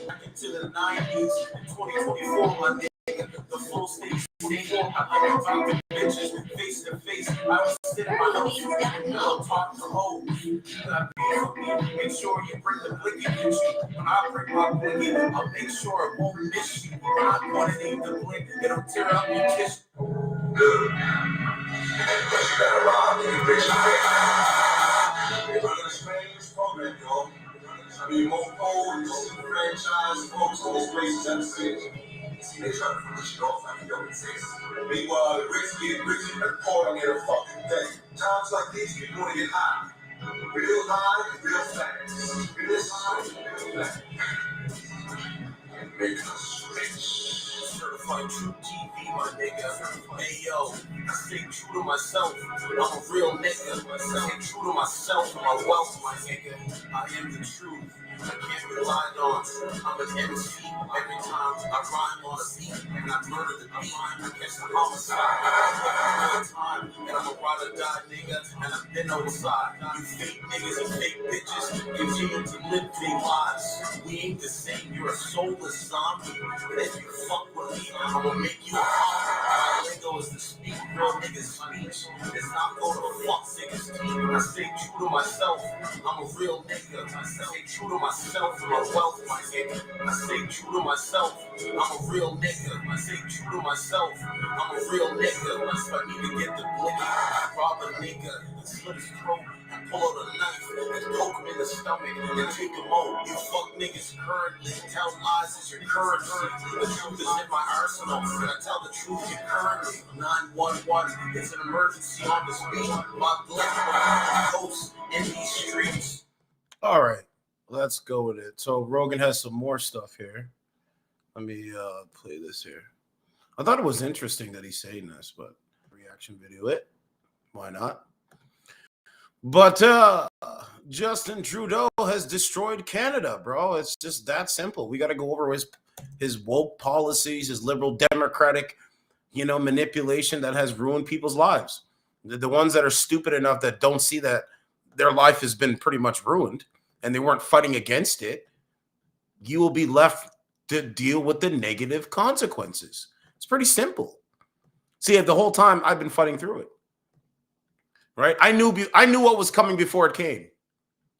Back into the 90s, 2024, my nigga. The full stage form. I am talking bitches face to face. I was sitting my nose. I'll talk to hoes. You got beef with me. Make sure you bring the blicky with you. When I bring my blicky, I'll make sure it won't miss you. When I want it in the blink, it'll tear up your kiss. Good. But you gotta rob me, bitch. They run the Spanish program, yo. I mean, more polls, franchise folks on this place ever since. See, they try to push it off like it don't exist. Meanwhile, the rich get rich and the poor don't get a fucking thing. Times like these, people want to get high. Real high and real fast. Real high and real fast. And make us rich. Certified true TV, my nigga. Hey yo, I stay true to myself. I'm a real nigga. I stay true to myself and my wealth, my nigga. I am the truth. I can't be lied on. I'm an MC. Every time I rhyme on a beat and I murder the beat, I catch the homicide. I have time and I'm a ride or die nigga, and I've been on the side. You fake niggas and fake bitches continue to live their lives. We ain't the same. You're a soulless zombie. And if you fuck with me, I'm gonna make you a homie. My lingo is to speak real niggas' speech. It's not go to fuck niggas' team. I stay true to myself. I'm a real nigga. I stay true to myself and my wealth, my nigga. I stay true to myself. I'm a real nigga. I stay true to myself. I'm a real nigga. If I need to get the blicky, I rob a nigga and slit his throat and pull out a knife and poke him in the stomach and take him out. You fuck niggas currently. Tell lies is your currency. The truth is in my arsenal. And I tell the truth you currently. 911. It's an emergency on this beat. My blood coast in these streets. All right. Let's go with it. So Rogan has some more stuff here. Let me play this here. I thought it was interesting that he's saying this, but reaction video it. Why not? But Justin Trudeau has destroyed Canada, bro. It's just that simple. We got to go over his woke policies, his liberal democratic, manipulation that has ruined people's lives. The ones that are stupid enough that don't see that their life has been pretty much ruined and they weren't fighting against it, you will be left to deal with the negative consequences. It's pretty simple. See, the whole time I've been fighting through it, right? I knew what was coming before it came.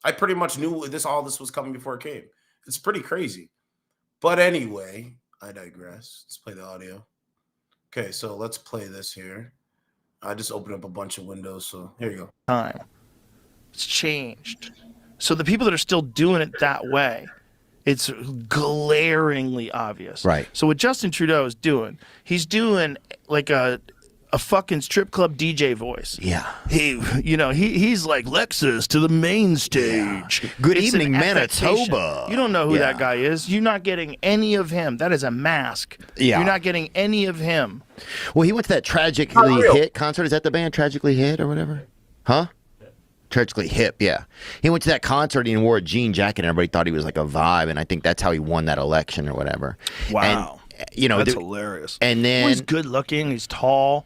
I pretty much knew all this was coming before it came. It's pretty crazy. But anyway, I digress. Let's play the audio. Okay, so let's play this here. I just opened up a bunch of windows, so here you go. Time. It's changed. So the people that are still doing it that way, it's glaringly obvious. Right. So what Justin Trudeau is doing, he's doing like a fucking strip club DJ voice. Yeah. He's like Lexus to the main stage. Yeah. Good evening, Manitoba. You don't know who that guy is. You're not getting any of him. That is a mask. Yeah. You're not getting any of him. Well, he went to that Tragically Hit concert. Is that the band Tragically Hit or whatever? Huh? Tragically Hip, yeah. He went to that concert and wore a jean jacket and everybody thought he was like a vibe, and I think that's how he won that election or whatever. Wow. And, that's hilarious. And then he's good looking, he's tall,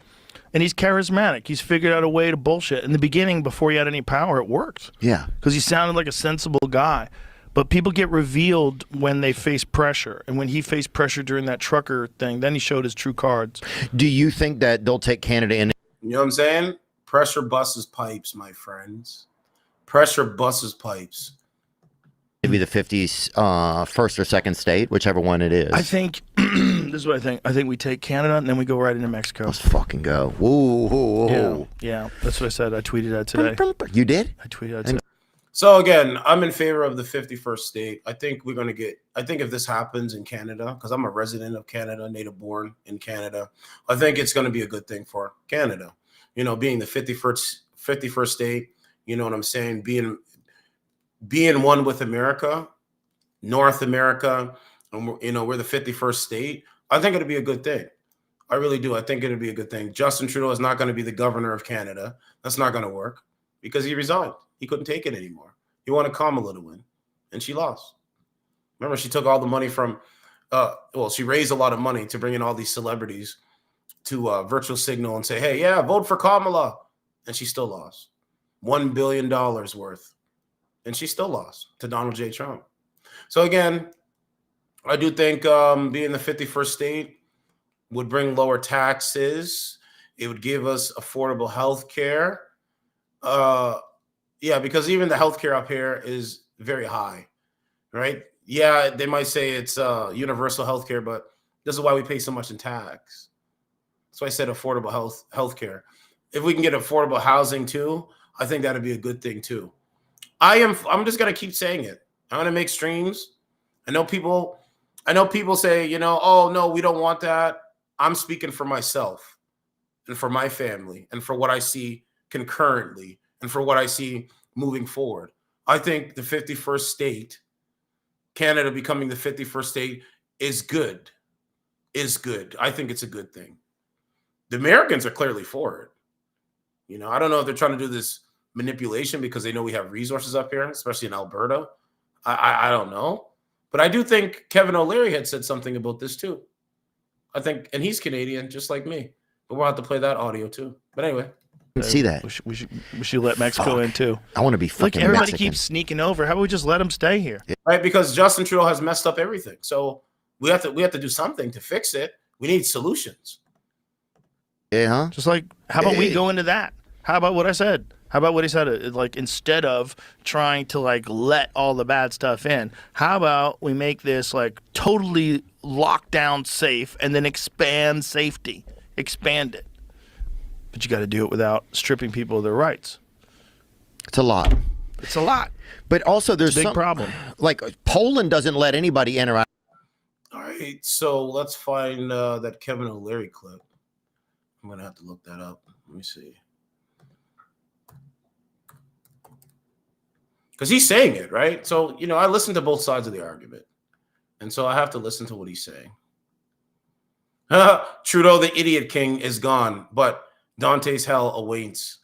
and he's charismatic. He's figured out a way to bullshit. In the beginning, before he had any power, it worked. Yeah. Because he sounded like a sensible guy. But people get revealed when they face pressure. And when he faced pressure during that trucker thing, then he showed his true cards. Do you think that they'll take Canada in? You know what I'm saying? Pressure busts pipes, my friends. Pressure busts pipes. Maybe the 50s first or second state, whichever one it is. I think, this is what I think. I think we take Canada and then we go right into Mexico. Let's fucking go. Whoa. Yeah, that's what I said. I tweeted that today. You did? I tweeted that today. So again, I'm in favor of the 51st state. I think if this happens in Canada, because I'm a resident of Canada, native born in Canada, I think it's going to be a good thing for Canada. Being the 51st state, you know what I'm saying? Being one with America, North America, and we're the 51st state. I think it'll be a good thing. I really do. I think it'll be a good thing. Justin Trudeau is not going to be the governor of Canada. That's not going to work because he resigned. He couldn't take it anymore. He wanted Kamala to win, and she lost. Remember, she took all the money from, she raised a lot of money to bring in all these celebrities to virtual signal and say, hey, yeah, vote for Kamala. And she still lost. $1 billion worth. And she still lost to Donald J. Trump. So again, I do think being the 51st state would bring lower taxes. It would give us affordable health care. Yeah, because even the healthcare up here is very high, right? Yeah, they might say it's universal healthcare, but this is why we pay so much in tax. So I said affordable healthcare. If we can get affordable housing too, I think that'd be a good thing too. I'm just gonna keep saying it. I'm gonna make streams. I know people say, oh no, we don't want that. I'm speaking for myself and for my family and for what I see concurrently and for what I see moving forward. I think the 51st state, Canada becoming the 51st state, is good. Is good. I think it's a good thing. The Americans are clearly for it. I don't know if they're trying to do this manipulation because they know we have resources up here, especially in Alberta. I don't know. But I do think Kevin O'Leary had said something about this too. I think, and he's Canadian, just like me. But we'll have to play that audio too. But anyway. See that. We should let Mexico in too. I want to be fucking everybody Mexican. keeps sneaking over. How about we just let them stay here? Right, because Justin Trudeau has messed up everything. So we have to do something to fix it. We need solutions. Yeah, huh? Just like, how about we go into that? How about what I said? How about what he said? Like, instead of trying to let all the bad stuff in, how about we make this totally lockdown safe and then expand safety, expand it. But you got to do it without stripping people of their rights. It's a lot. It's a lot. But also there's a big problem. Like Poland doesn't let anybody enter. All right, so let's find that Kevin O'Leary clip. I'm going to have to look that up. Let me see. Because he's saying it, right? So, I listen to both sides of the argument. And so I have to listen to what he's saying. Trudeau, the idiot king, is gone, but Dante's hell awaits.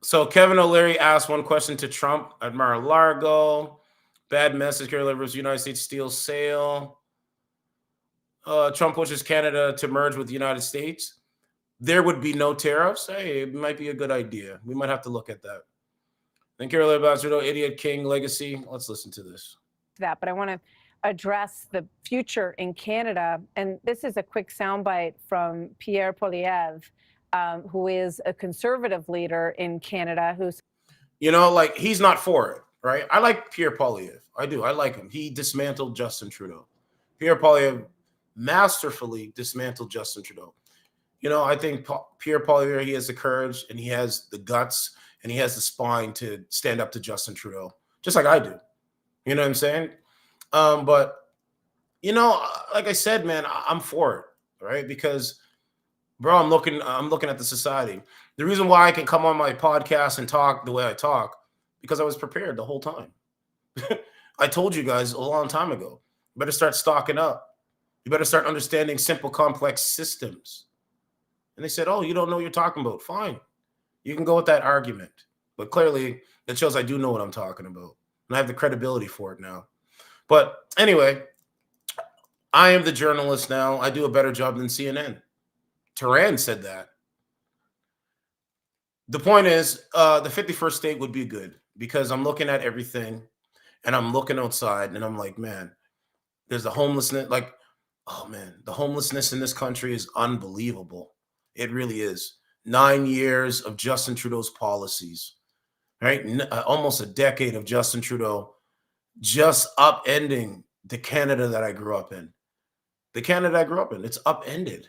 So Kevin O'Leary asked one question to Trump at Mar-a-Lago. Bad message, Carolina versus United States steel sale. Trump pushes Canada to merge with the United States. There would be no tariffs. Hey, it might be a good idea. We might have to look at that. Then Carolina about Trudeau, idiot king legacy. Let's listen to this. But I want to address the future in Canada. And this is a quick soundbite from Pierre Poilievre, who is a conservative leader in Canada. Who's, he's not for it, right? I like Pierre Poilievre. I do. I like him. He dismantled Justin Trudeau. Pierre Poilievre masterfully dismantled Justin Trudeau. I think Pierre Poilievre, he has the courage and he has the guts and he has the spine to stand up to Justin Trudeau, just like I do. You know what I'm saying? But, like I said, man, I'm for it, right? Because, bro, I'm looking at the society. The reason why I can come on my podcast and talk the way I talk, because I was prepared the whole time. I told you guys a long time ago, you better start stocking up. You better start understanding simple, complex systems. And they said, oh, you don't know what you're talking about. Fine. You can go with that argument. But clearly, that shows I do know what I'm talking about. And I have the credibility for it now. But anyway, I am the journalist now. I do a better job than CNN. Tehran said that. The point is, the 51st state would be good because I'm looking at everything and I'm looking outside and I'm like, man, there's the homelessness. The homelessness in this country is unbelievable. It really is. 9 years of Justin Trudeau's policies, right? Almost a decade of Justin Trudeau just upending the Canada that I grew up in. The Canada I grew up in, it's upended.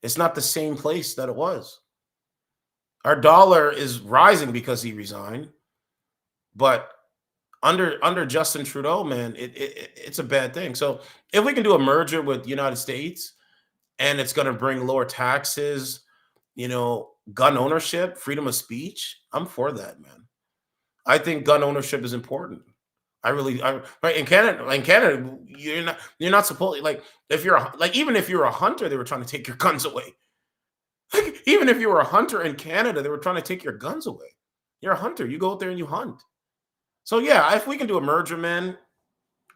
It's not the same place that it was. Our dollar is rising because he resigned, but under Justin Trudeau, man, it's a bad thing. So if we can do a merger with the United States and it's going to bring lower taxes, gun ownership, freedom of speech, I'm for that, man. I think gun ownership is important. Right in Canada, you're not supposed even if you're a hunter, they were trying to take your guns away. Even if you were a hunter in Canada, they were trying to take your guns away. You're a hunter, you go out there and you hunt. So yeah, if we can do a merger, man,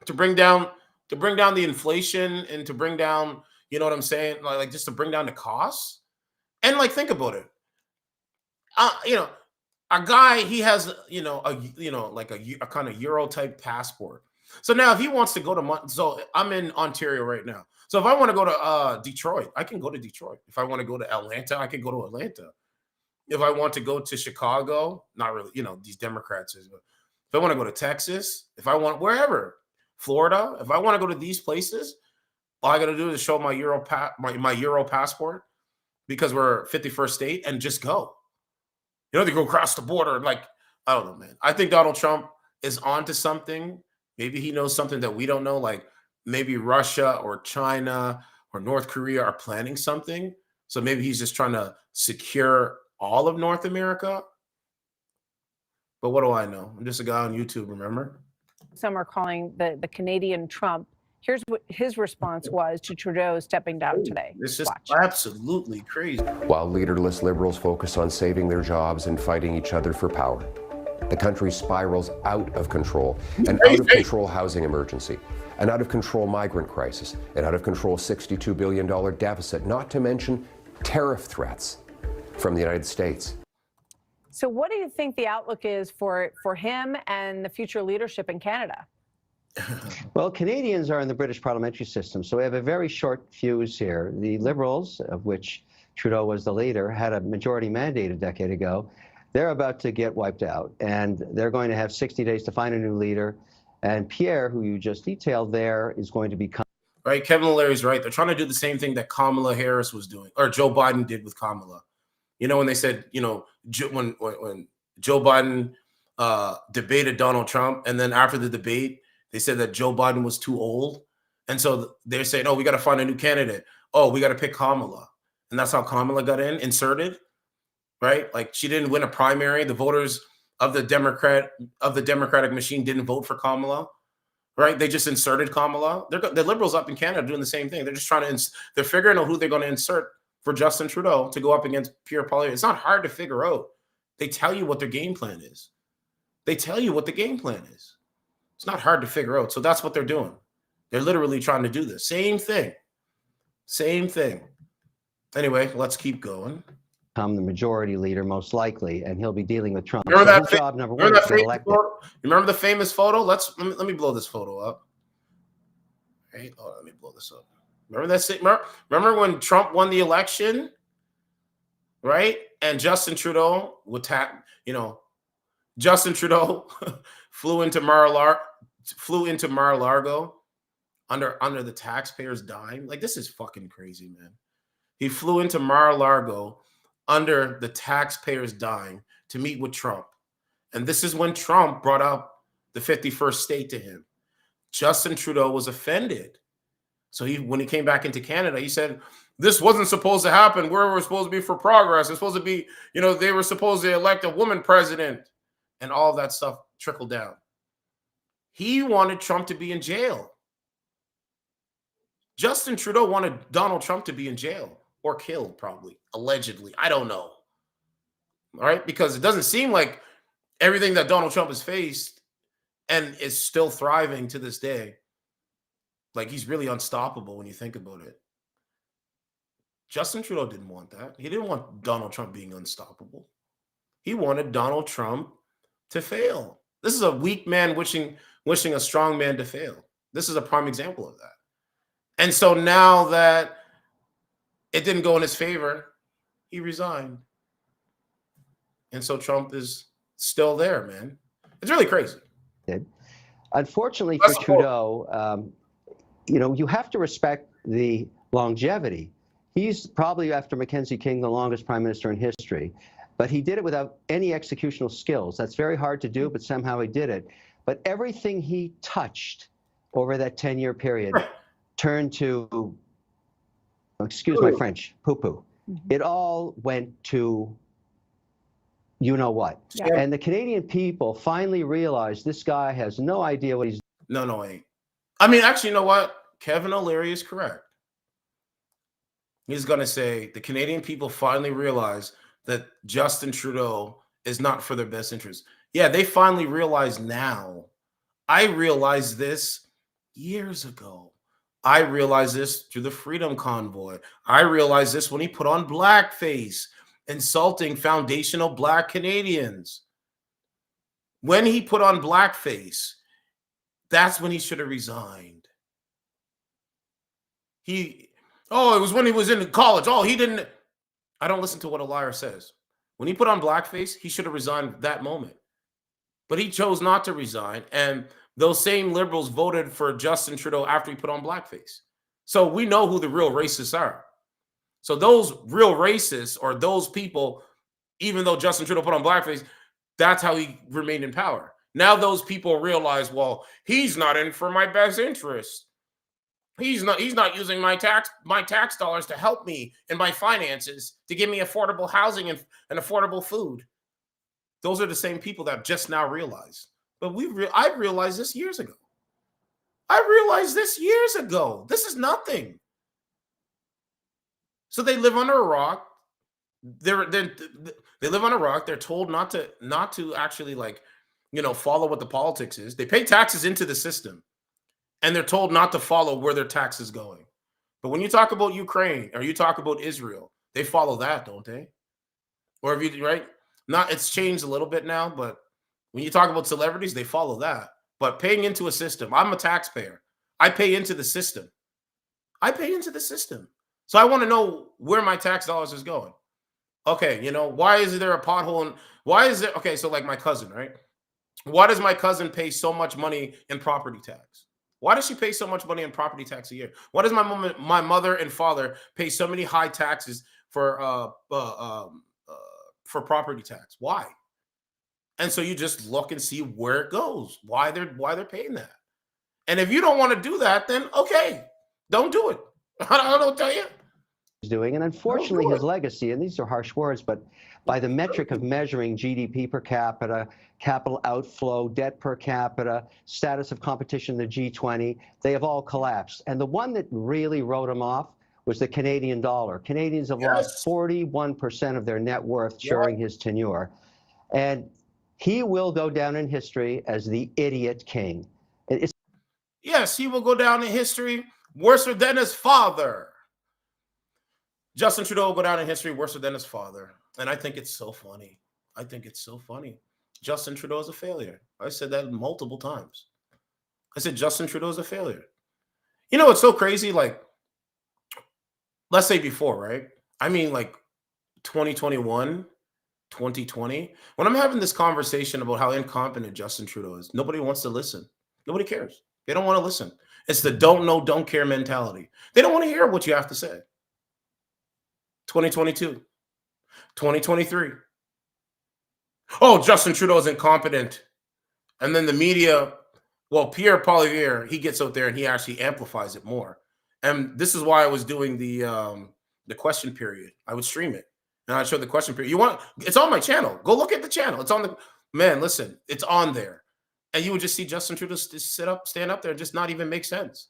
to bring down the inflation and to bring down, you know what I'm saying, just to bring down the costs, and think about it. a guy, he has, like a kind of Euro type passport. So now if he wants to go to, so I'm in Ontario right now. So if I want to go to Detroit, I can go to Detroit. If I want to go to Atlanta, I can go to Atlanta. If I want to go to Chicago, not really, these Democrats is, but if I want to go to Texas, if I want wherever, Florida, if I want to go to these places, all I got to do is show my my Euro passport because we're 51st state and just go. They go across the border. Like, I don't know, man. I think Donald Trump is onto something. Maybe he knows something that we don't know. Like maybe Russia or China or North Korea are planning something. So maybe he's just trying to secure all of North America. But what do I know? I'm just a guy on YouTube, remember? Some are calling the Canadian Trump. Here's what his response was to Trudeau stepping down today. This is absolutely crazy. While leaderless Liberals focus on saving their jobs and fighting each other for power, the country spirals out of control. An out-of-control housing emergency, an out-of-control migrant crisis, an out-of-control $62 billion deficit, not to mention tariff threats from the United States. So what do you think the outlook is for him and the future leadership in Canada? Well, Canadians are in the British parliamentary system, so we have a very short fuse here. The Liberals, of which Trudeau was the leader, had a majority mandate a decade ago. They're about to get wiped out, and they're going to have 60 days to find a new leader. And Pierre, who you just detailed there, is going to become... Right, Kevin O'Leary's right. They're trying to do the same thing that Kamala Harris was doing, or Joe Biden did with Kamala. When they said, when Joe Biden debated Donald Trump, and then after the debate, they said that Joe Biden was too old. And so they're saying, oh, we got to find a new candidate. Oh, we got to pick Kamala. And that's how Kamala got inserted, right? Like she didn't win a primary. The voters of the Democratic machine didn't vote for Kamala, right? They just inserted Kamala. The Liberals up in Canada doing the same thing. They're just trying to, they're figuring out who they're going to insert for Justin Trudeau to go up against Pierre Poilievre. It's not hard to figure out. They tell you what their game plan is. They tell you what the game plan is. It's not hard to figure out. So that's what they're doing. They're literally trying to do this. Same thing. Same thing. Anyway, let's keep going. Become the majority leader, most likely, and he'll be dealing with Trump. Remember so that his job number one is to get elected. You remember the famous photo? Let me blow this photo up. Right? Oh, let me blow this up. Remember that? Remember when Trump won the election, right? And Justin Trudeau would Justin Trudeau flew into Mar-a-Lago under the taxpayers' dime. Like, this is fucking crazy, man. He flew into Mar-a-Lago under the taxpayers' dime to meet with Trump. And this is when Trump brought up the 51st state to him. Justin Trudeau was offended. So when he came back into Canada, he said, this wasn't supposed to happen. We're supposed to be for progress. It's supposed to be, they were supposed to elect a woman president. And all that stuff trickled down. He wanted Trump to be in jail. Justin Trudeau wanted Donald Trump to be in jail or killed, probably, allegedly. I don't know. All right? Because it doesn't seem like everything that Donald Trump has faced and is still thriving to this day. Like, he's really unstoppable when you think about it. Justin Trudeau didn't want that. He didn't want Donald Trump being unstoppable. He wanted Donald Trump to fail. This is a weak man wishing a strong man to fail. This is a prime example of that. And so now that it didn't go in his favor, he resigned. And so Trump is still there, man. It's really crazy. Unfortunately for Trudeau, you have to respect the longevity. He's probably, after Mackenzie King, the longest prime minister in history. But he did it without any executional skills. That's very hard to do, but somehow he did it. But everything he touched over that 10-year period turned to, excuse my French, poo-poo. It all went to you know what. Yeah. And the Canadian people finally realized this guy has no idea what he's doing. No, ain't. I mean, actually, you know what? Kevin O'Leary is correct. He's going to say the Canadian people finally realize that Justin Trudeau is not for their best interest. Yeah, they finally realize now. I realized this years ago. I realized this through the Freedom Convoy. I realized this when he put on blackface. insulting foundational Black Canadians. When he put on blackface, that's when he should have resigned. It was when he was in college. He didn't. I don't listen to what a liar says. When he put on blackface, he should have resigned that moment. But he chose not to resign. And those same liberals voted for Justin Trudeau after he put on blackface. So we know who the real racists are. So those real racists, or those people, even though Justin Trudeau put on blackface, that's how he remained in power. Now those people realize, well, he's not in for my best interest. He's not using my tax dollars to help me in my finances, to give me affordable housing and affordable food. Those are the same people that just now realize. But I realized this years ago. This is nothing. So they live under a rock. They live on a rock. They're told not to actually follow what the politics is. They pay taxes into the system, and they're told not to follow where their tax is going. But when you talk about Ukraine or you talk about Israel, they follow that, don't they? Or if you right? Not it's changed a little bit now, but when you talk about celebrities, they follow that. But paying into a system, I'm a taxpayer. I pay into the system. So I want to know where my tax dollars is going. Okay, why is there a pothole? And why is it okay? So like my cousin, right? Why does my cousin pay so much money in property tax? Why does she pay so much money in property tax a year? Why does my mother and father pay so many high taxes for property tax? Why? And so you just look and see where it goes, why they're paying that. And if you don't want to do that, then okay, don't do it. I don't tell you. Doing, and unfortunately his legacy, and these are harsh words, but by the metric of measuring GDP per capita, capital outflow, debt per capita, status of competition in the G20, they have all collapsed. And the one that really wrote him off was the Canadian dollar. Canadians have lost 41% of their net worth during his tenure. And he will go down in history as the idiot king. Yes, he will go down in history worse than his father. Justin Trudeau will go down in history worse than his father. And I think it's so funny. Justin Trudeau is a failure. I said that multiple times. I said Justin Trudeau is a failure. You know, it's so crazy. Like, let's say before, right? I mean, like 2021, 2020, when I'm having this conversation about how incompetent Justin Trudeau is, nobody wants to listen. Nobody cares. They don't want to listen. It's the don't know, don't care mentality. They don't want to hear what you have to say. 2022, 2023. Oh, Justin Trudeau is incompetent. And then the media, well, Pierre Poilievre, he gets out there and he actually amplifies it more. And this is why I was doing the question period. I would stream it and I'd show the question period. It's on my channel. Go look at the channel. It's on the, man, listen, it's on there. And you would just see Justin Trudeau stand up there and just not even make sense.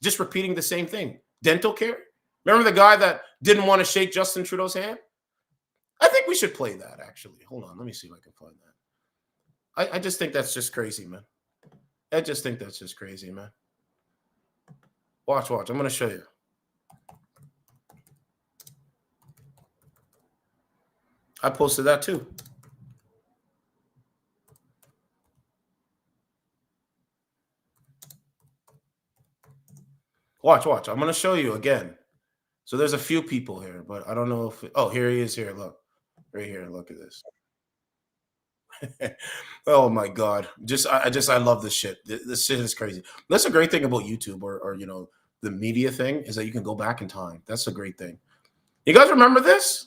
Just repeating the same thing. Dental care. Remember the guy that didn't want to shake Justin Trudeau's hand? I think we should play that, actually. Hold on. Let me see if I can find that. I just think that's just crazy, man. Watch. I'm going to show you. I posted that too. Watch. I'm going to show you again. So there's a few people here, but I don't know if here he is here. Look. Right here. Look at this. Oh my God. I love this shit. This shit is crazy. That's a great thing about YouTube or the media thing is that you can go back in time. That's a great thing. You guys remember this?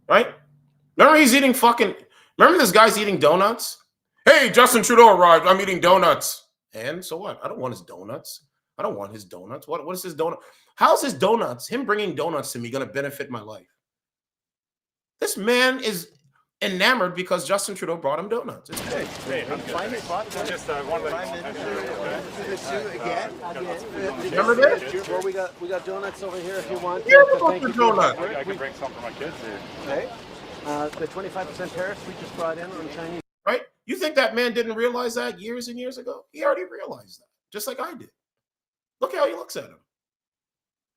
Right? Remember remember this guy's eating donuts? Hey, Justin Trudeau arrived. I'm eating donuts. And so what? I don't want his donuts. I don't want his donuts. What is his donut? How's his donuts, him bringing donuts to me, going to benefit my life? This man is enamored because Justin Trudeau brought him donuts. It's great. Hey, I'm fine. Just one of Remember this? Well, we got donuts over here if you want. Yeah, the donuts. I can bring some for my kids here. Okay. The 25% tariffs we just brought in on Chinese. Right? You think that man didn't realize that years and years ago? He already realized that, just like I did. Look how he looks at him.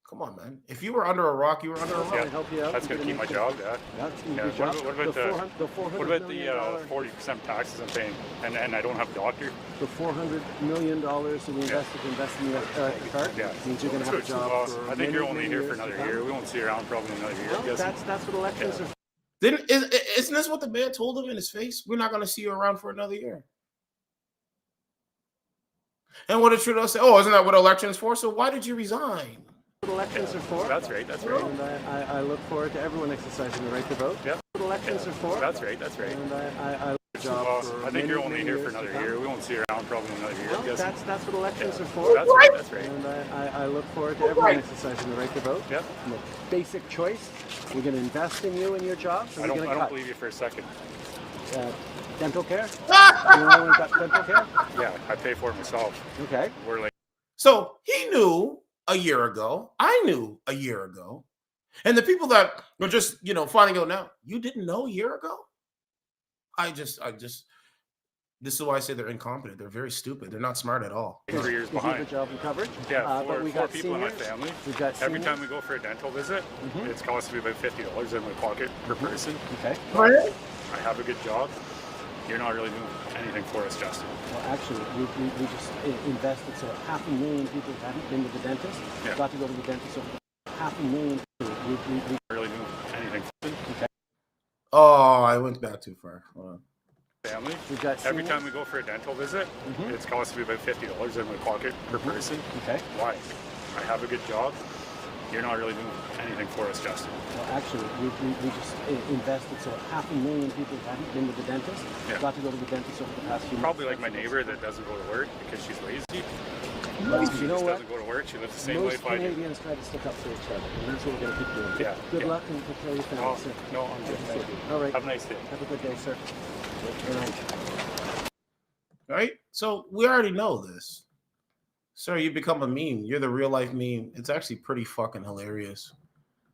Come on, man. If you were under a rock, you were under a rock. Yeah, help you out. that's going to keep my job. Yeah. Yeah. What about the 40% taxes I'm paying, and I don't have a doctor? The $400 million that we invested in the car means you're going to have a job. For I think you're only here for another year. We won't see you around probably another year. Well, that's what elections are. Isn't this what the man told him in his face? We're not going to see you around for another year. And what did Trudeau say? Oh, isn't that what elections for? So why did you resign? Elections are for. That's right. And I look forward to everyone exercising the right to vote. Yeah. Elections are for. That's right. And I I think you're only here for another year. We won't see you around probably another year. Well, that's what elections are for. That's right. And I look forward to everyone exercising the right to vote. Yeah. Basic choice. We're going to invest in you and your job. I don't believe you for a second. Dental care. Anyone got dental care? Yeah, I pay for it myself. Okay. We're like. So he knew a year ago. I knew a year ago. And the people that were just, finding out now, you didn't know a year ago? This is why I say they're incompetent. They're very stupid. They're not smart at all. 3 years behind. Good job in coverage. Yeah, but we four got people seniors. in my family. We've got every seniors. time we go for a dental visit, it's costing me about $50 in my pocket per person. Okay. I have a good job. You're not really doing anything for us, Justin. Well, actually, we just invested so 500,000 people who hadn't been to the dentist got to go to the dentist. Over 500,000 people. We not really doing anything for us. Okay. Oh, I went back too far. Hold on. Family. Got every time we go for a dental visit, it's costing me about $50 in my pocket per person. Okay. Why? I have a good job. You're not really doing anything for us, Justin. Well, actually, we just invested so 500,000 people who hadn't been to the dentist got to go to the dentist over the past few months. Probably like my neighbor that doesn't go to work because she's lazy. You know what? Doesn't go to work. She lives the same life I do. Most Canadians try to stick up for each other, and that's what we're going to keep doing. Yeah. Good luck and take care of your family, sir. No, I'm good. Thank you. All right. Have a nice day. Have a good day, sir. Good night. Right? So we already know this. Sir, you become a meme. You're the real life meme. It's actually pretty fucking hilarious.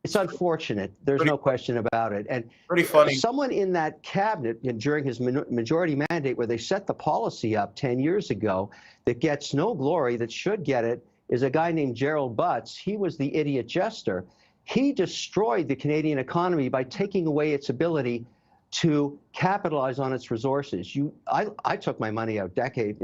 It's unfortunate. There's no question about it. And pretty funny. Someone in that cabinet during his majority mandate where they set the policy up 10 years ago that gets no glory, that should get it, is a guy named Gerald Butts. He was the idiot jester. He destroyed the Canadian economy by taking away its ability to capitalize on its resources. I took my money out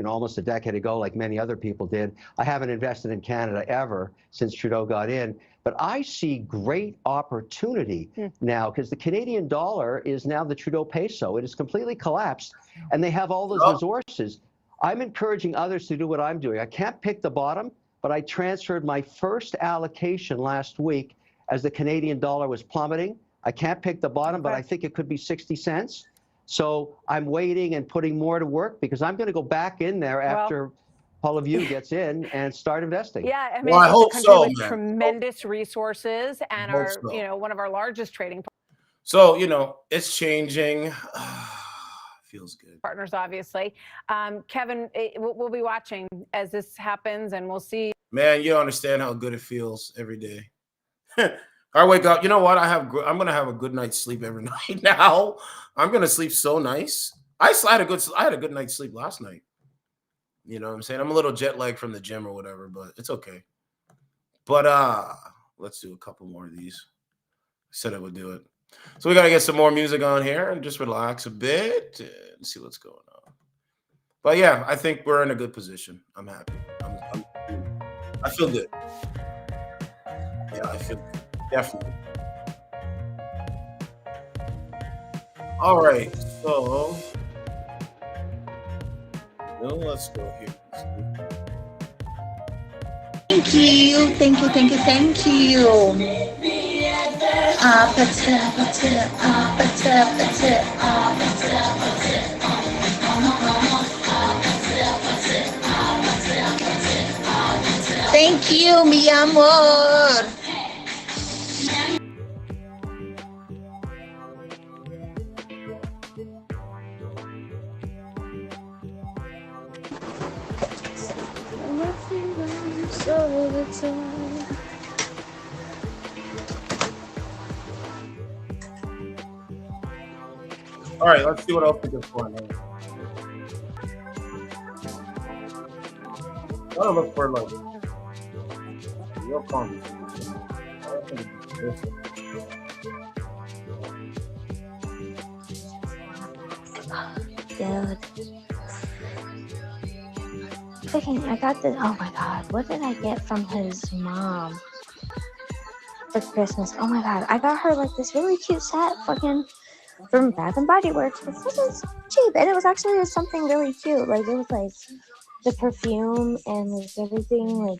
almost a decade ago, like many other people did. I haven't invested in Canada ever since Trudeau got in, but I see great opportunity now because the Canadian dollar is now the Trudeau peso. It has completely collapsed, and they have all those resources. I'm encouraging others to do what I'm doing. I can't pick the bottom, but I transferred my first allocation last week as the Canadian dollar was plummeting. I can't pick the bottom, but I think it could be 60 cents. So I'm waiting and putting more to work because I'm going to go back in there after all of you gets in and start investing. Yeah, I mean, I it's hope a country so, with man. tremendous resources and Hope are, so. one of our largest trading So, it's changing. Feels good. partners, obviously. Kevin, we'll be watching as this happens, and we'll see. Man, you don't understand how good it feels every day. I wake up. You know what? I'm gonna have a good night's sleep every night now. I'm gonna sleep so nice. I had a good night's sleep last night. You know what I'm saying? I'm a little jet lagged from the gym or whatever, but it's okay. But let's do a couple more of these. I said I would do it. So we gotta get some more music on here and just relax a bit and see what's going on. But yeah, I think we're in a good position. I'm happy. I feel good. Yeah, I feel good. Definitely. All right, so let's go here. Thank you. Thank you, mi amor. All right, let's see what else we can find. I don't look for like real conversation. Dude. Freaking, I got this. Oh my god, what did I get from his mom for Christmas? Oh my god, I got her like this really cute set fucking from Bath and Body Works for freaking cheap. And it was actually something really cute. Like, it was like the perfume and like everything. Like,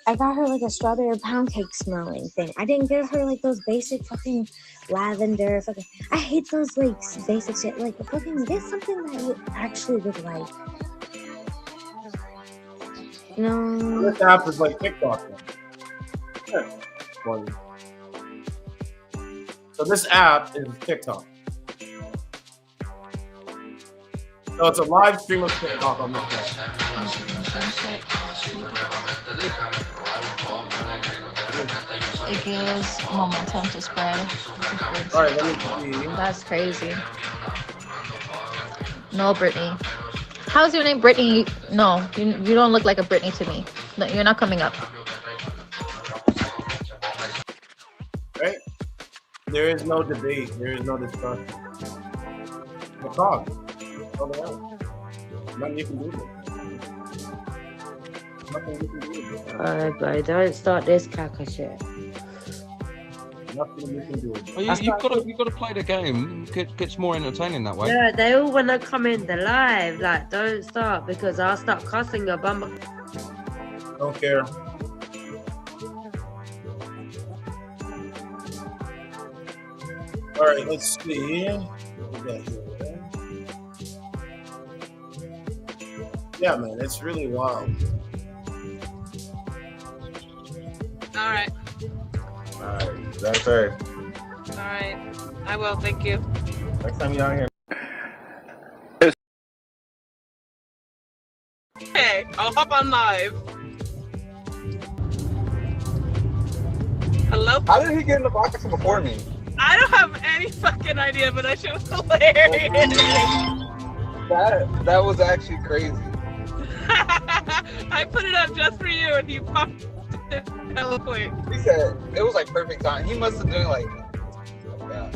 I got her like a strawberry pound cake smelling thing. I didn't get her like those basic fucking lavender fucking. I hate those like basic shit. Like, fucking get something that you actually would like. No. This app is like TikTok. Yeah. So this app is TikTok. So it's a live stream of TikTok on this app. It gives momentum to spread. All right, let me see. That's crazy. No, Brittany. How's your name, Brittany? No, you don't look like a Brittany to me. No, you're not coming up. Right? There is no debate. There is no discussion. The talk. Nothing you can do. Nothing you can do. Alright, bro, don't start this caca shit. Nothing you can do. Well, you've got to play the game. It's more entertaining that way. Yeah, they all wanna come in the live. Like, don't start because I'll start cussing your bum. Don't care. All right, let's see. What we got here? Yeah, man, it's really wild. All right. All right, that's right. All right. I will. Thank you. Next time you're out here. Okay, I'll hop on live. Hello? How did he get in the box before me? I don't have any fucking idea, but that shit was hilarious. That was actually crazy. I put it up just for you, and you popped it hella quick. He said it was like perfect time. He must have done like that.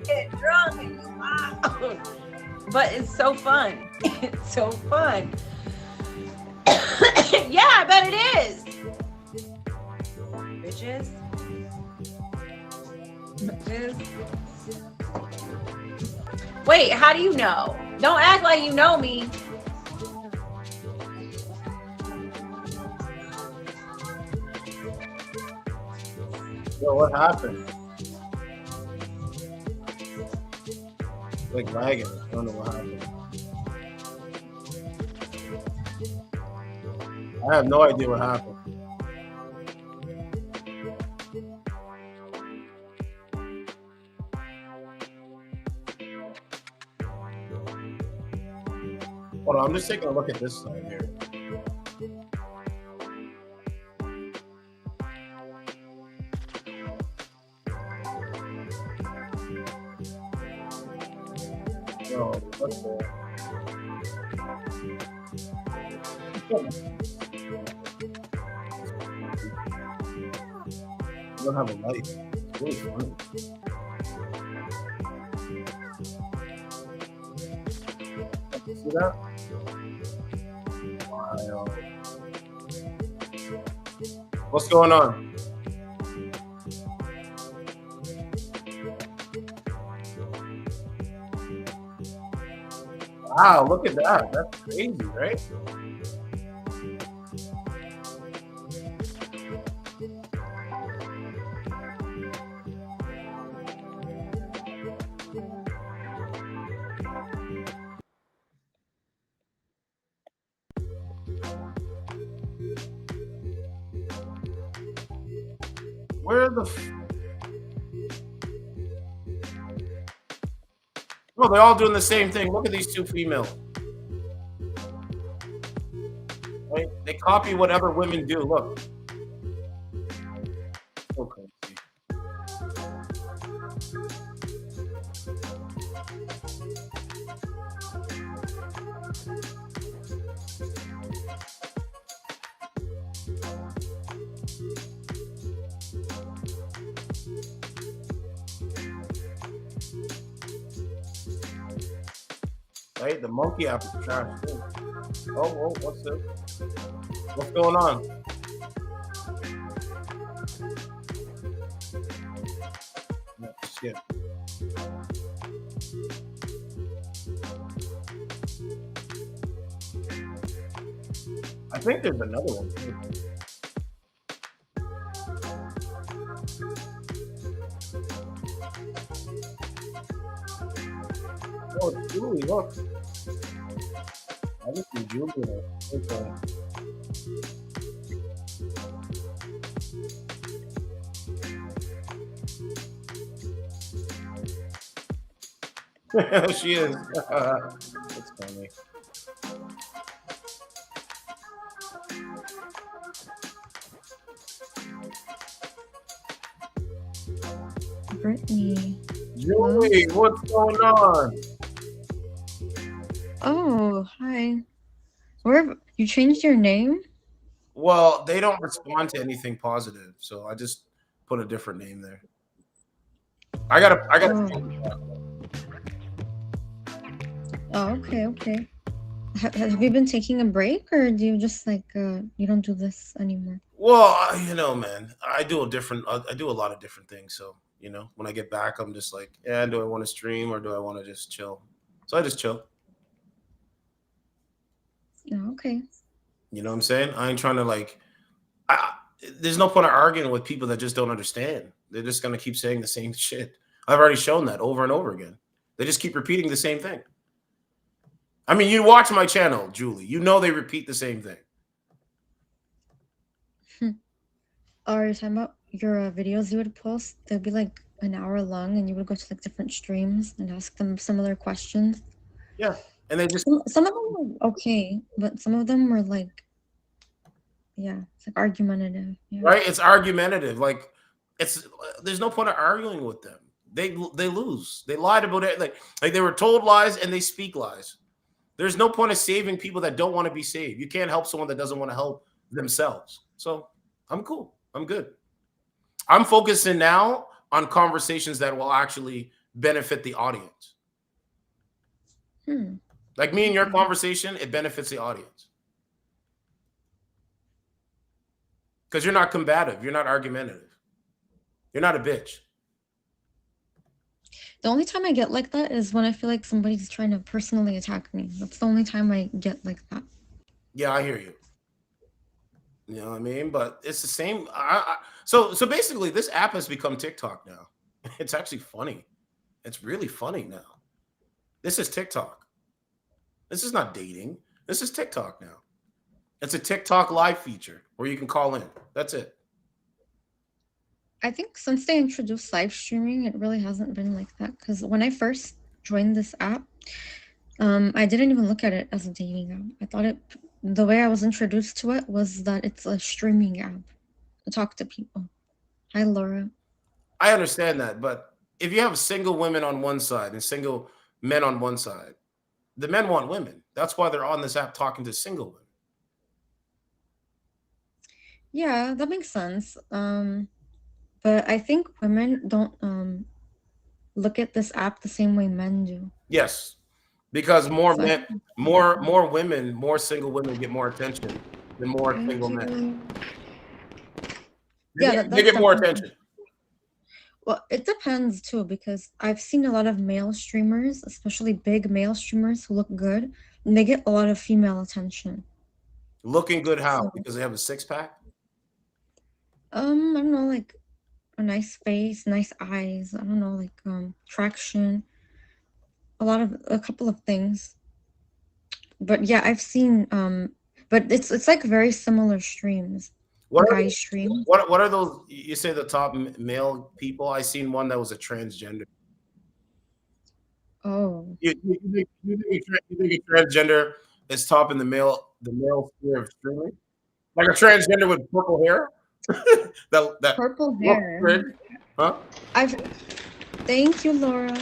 Get drunk and go out. But it's so fun. It's so fun. Yeah, I bet it is. Bitches. Bitches. Wait, how do you know? Don't act like you know me. Yo, what happened? Like lagging. I don't know what happened. I have no idea what happened. Hold on, I'm just taking a look at this side here. Yo, what's that? I don't have a light. It's really funny. See that? Wow. What's going on? Wow, look at that. That's crazy, right? Where the Oh, they're all doing the same thing. Look at these two females. Right? They copy what other women do. Look. So crazy. right? The monkey app is trash too. Oh, what's this? What's going on? Oh, shit. I think there's another one too. Oh, it's Julie, look. I just see Julie. Okay. She is. That's funny. Brittany. Julie, what's going on? Oh, hi. Where you changed your name? Well, they don't respond to anything positive, so I just put a different name there. I gotta. Oh, okay. Have you been taking a break, or do you just like you don't do this anymore? Well, you know, man, I do a lot of different things. So, you know, when I get back, I'm just like, yeah, do I want to stream or do I want to just chill? So I just chill. Oh, okay. You know what I'm saying? I ain't trying to like. There's no point of arguing with people that just don't understand. They're just gonna keep saying the same shit. I've already shown that over and over again. They just keep repeating the same thing. I mean, you watch my channel, Julie. You know they repeat the same thing. Or you're talking about your videos you would post? They'd be like an hour long, and you would go to like different streams and ask them similar questions. Yeah, and they just some of them were okay, but some of them were like, yeah, it's like argumentative. Yeah. Right? It's argumentative. Like there's no point of arguing with them. They lose. They lied about it. Like they were told lies and they speak lies. There's no point of saving people that don't want to be saved. You can't help someone that doesn't want to help themselves. So I'm cool. I'm good. I'm focusing now on conversations that will actually benefit the audience. Like me and your conversation, it benefits the audience. Because you're not combative. You're not argumentative. You're not a bitch. The only time I get like that is when I feel like somebody's trying to personally attack me. That's the only time I get like that. Yeah, I hear you. You know what I mean? But it's the same. So basically, this app has become TikTok now. It's actually funny. It's really funny now. This is TikTok. This is not dating. This is TikTok now. It's a TikTok live feature where you can call in. That's it. I think since they introduced live streaming, it really hasn't been like that. Because when I first joined this app, I didn't even look at it as a dating app. I thought the way I was introduced to it was that it's a streaming app to talk to people. Hi, Laura. I understand that, but if you have single women on one side and single men on one side, the men want women. That's why they're on this app talking to single women. Yeah, that makes sense. But I think women don't look at this app the same way men do. Yes, because more men, more women, more single women get more attention than more single men. Yeah, they get more attention. Well, it depends too, because I've seen a lot of male streamers, especially big male streamers who look good, and they get a lot of female attention. Looking good how? Because they have a six-pack? I don't know, like a nice face, nice eyes. I don't know, like traction. A couple of things. But yeah, I've seen but it's like very similar streams. What are those? You say the top male people? I seen one that was a transgender. Oh. You think a transgender is top in the male sphere of streaming? Like a transgender with purple hair? that purple hair. Huh? Thank you, Laura.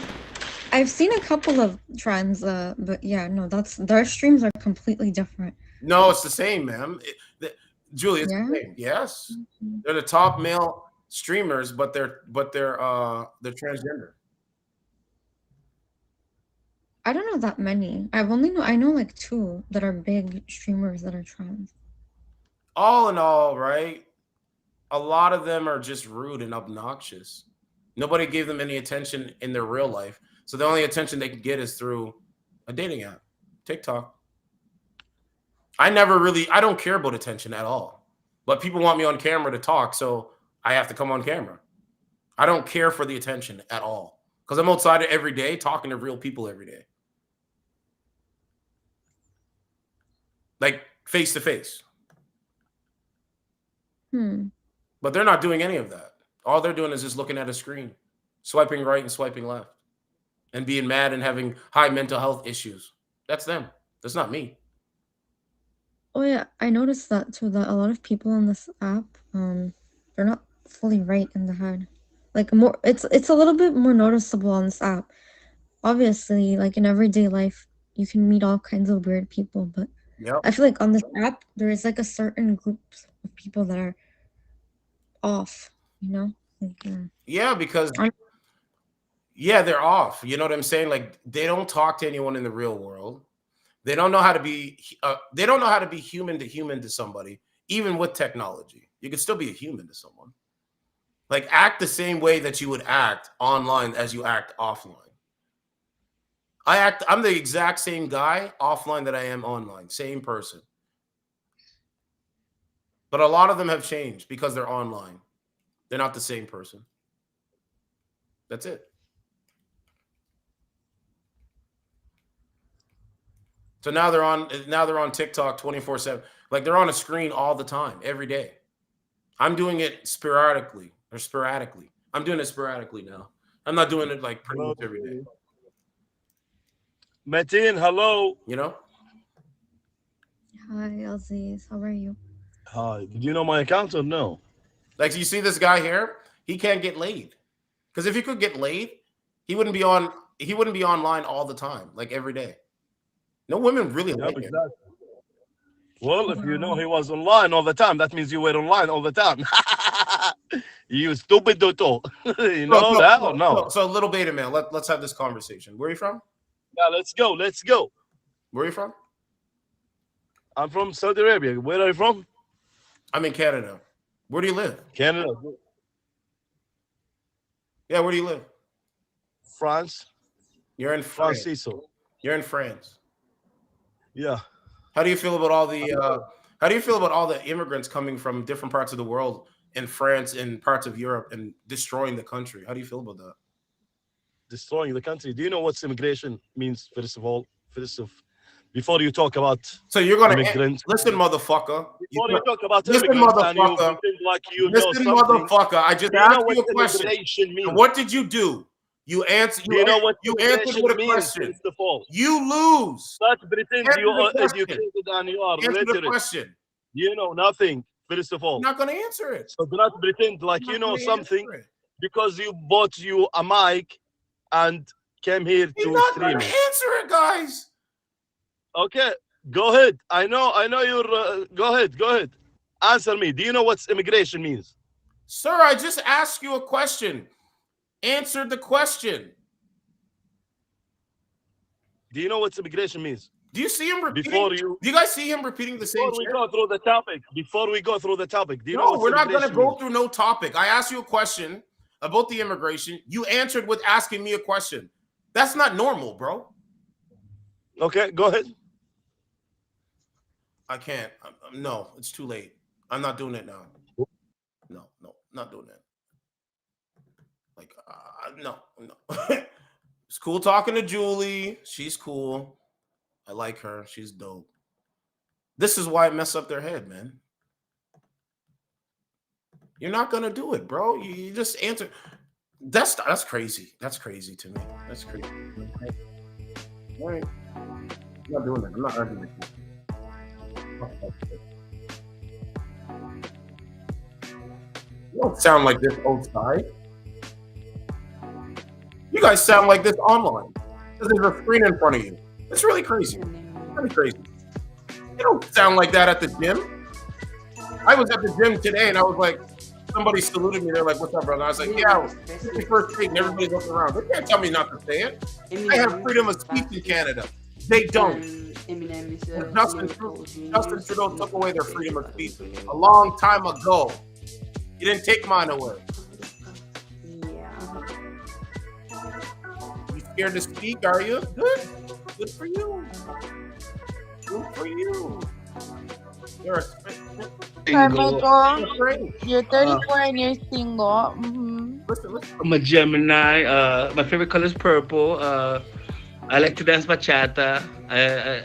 I've seen a couple of trends, but yeah, no, their streams are completely different. No, it's the same, ma'am. Julie, it's the same. Yes, they're the top male streamers, but they're transgender. I don't know that many. I know like 2 that are big streamers that are trans. All in all, right? A lot of them are just rude and obnoxious. Nobody gave them any attention in their real life. So the only attention they can get is through a dating app, TikTok. I don't care about attention at all. But people want me on camera to talk, so I have to come on camera. I don't care for the attention at all because I'm outside every day talking to real people every day. Like face to face. But they're not doing any of that. All they're doing is just looking at a screen, swiping right and swiping left, and being mad and having high mental health issues. That's them. That's not me. Oh yeah, I noticed that too, that a lot of people on this app, they're not fully right in the head. Like it's a little bit more noticeable on this app. Obviously, like in everyday life, you can meet all kinds of weird people, but I feel like on this app, there is like a certain group of people that are off, you know? Like, yeah, because they're off. You know what I'm saying? Like they don't talk to anyone in the real world. They don't know how to be. They don't know how to be human to somebody, even with technology. You can still be a human to someone. Like act the same way that you would act online as you act offline. I'm the exact same guy offline that I am online. Same person. But a lot of them have changed because they're online. They're not the same person. That's it. So now they're on TikTok 24/7. Like they're on a screen all the time, every day. I'm doing it sporadically. I'm doing it sporadically now. I'm not doing it like pretty much every day. Metin, hello. You know? Hi, Elsie. How are you? Hi. Did you know my account or no? Like, you see this guy here? He can't get laid. Because if he could get laid, he wouldn't be online all the time, like every day. No women really like him. Well, if you know he was online all the time, that means you were online all the time. You stupid Toto. You know that or no? So little beta man, let's have this conversation. Where are you from? Yeah, let's go. Where are you from? I'm from Saudi Arabia. Where are you from? I'm in Canada. Where do you live? Canada. Yeah, where do you live? France. You're in France. You're in France. Yeah. How do you feel about all the immigrants coming from different parts of the world in France and parts of Europe and destroying the country? How do you feel about that? Destroying the country. Do you know what immigration means? Before you talk about immigrants. Listen, motherfucker. Before you talk about listen, motherfucker. Motherfucker. I just asked you a question. What did you do? You answered. You know what you answered with a question. You lose. Let's pretend you are educated and you are literate. The question. You know nothing. First of all, I'm not going to answer it. So do not pretend like you know something because you bought you a mic and came here to stream it. Answer it, guys. Okay, go ahead. I know you're. Go ahead. Answer me. Do you know what immigration means? Sir, I just asked you a question. Answer the question. Do you know what immigration means? Do you see him repeating? Do you guys see him repeating the same? Before we go through the topic. Do you know? No, we're not going to go through no topic. I asked you a question about the immigration. You answered with asking me a question. That's not normal, bro. Okay, go ahead. I can't. No, it's too late. I'm not doing it now. No, not doing it. Like, no. It's cool talking to Julie. She's cool. I like her. She's dope. This is why I mess up their head, man. You're not gonna do it, bro. You just answer. That's crazy. That's crazy to me. That's crazy. All right. I'm not doing that. I'm not arguing with you. You don't sound like this outside. You guys sound like this online. There's a screen in front of you. It's really crazy. Really crazy. You don't sound like that at the gym. I was at the gym today and I was like, somebody saluted me. They're like, "What's up, brother?" I was like, "Yeah, it's your first date," and everybody's looking around. They can't tell me not to say it. They have freedom of speech in Canada. They don't. Justin Trudeau took away their freedom of speech a long time ago. You didn't take mine away. You scared to speak, are you? Good. Good for you. Good for you. You're a Carmichael, you're 34 and you're single. Listen. I'm a Gemini. My favorite color is purple. I like to dance bachata.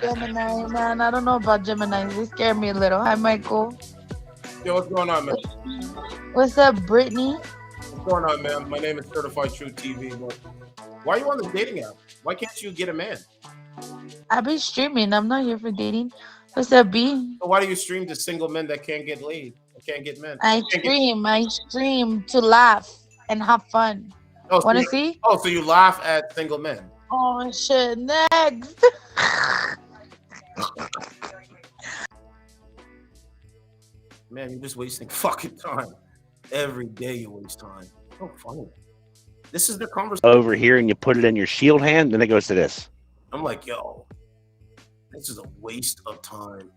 Gemini, man, I don't know about Geminis. They scare me a little. Hi, Michael. Yo, what's going on, man? What's up, Brittany? What's going on, man? My name is Certified True TV. Why are you on the dating app? Why can't you get a man? I've been streaming. I'm not here for dating. What's up, B? So why do you stream to single men that can't get laid? That can't get men? I stream to laugh and have fun. Oh, Want to see? Oh, so you laugh at single men? Oh, shit. Next. Man, you're just wasting fucking time. Every day you waste time. So funny. This is the conversation. Over here, and you put it in your shield hand, then it goes to this. I'm like, yo, this is a waste of time.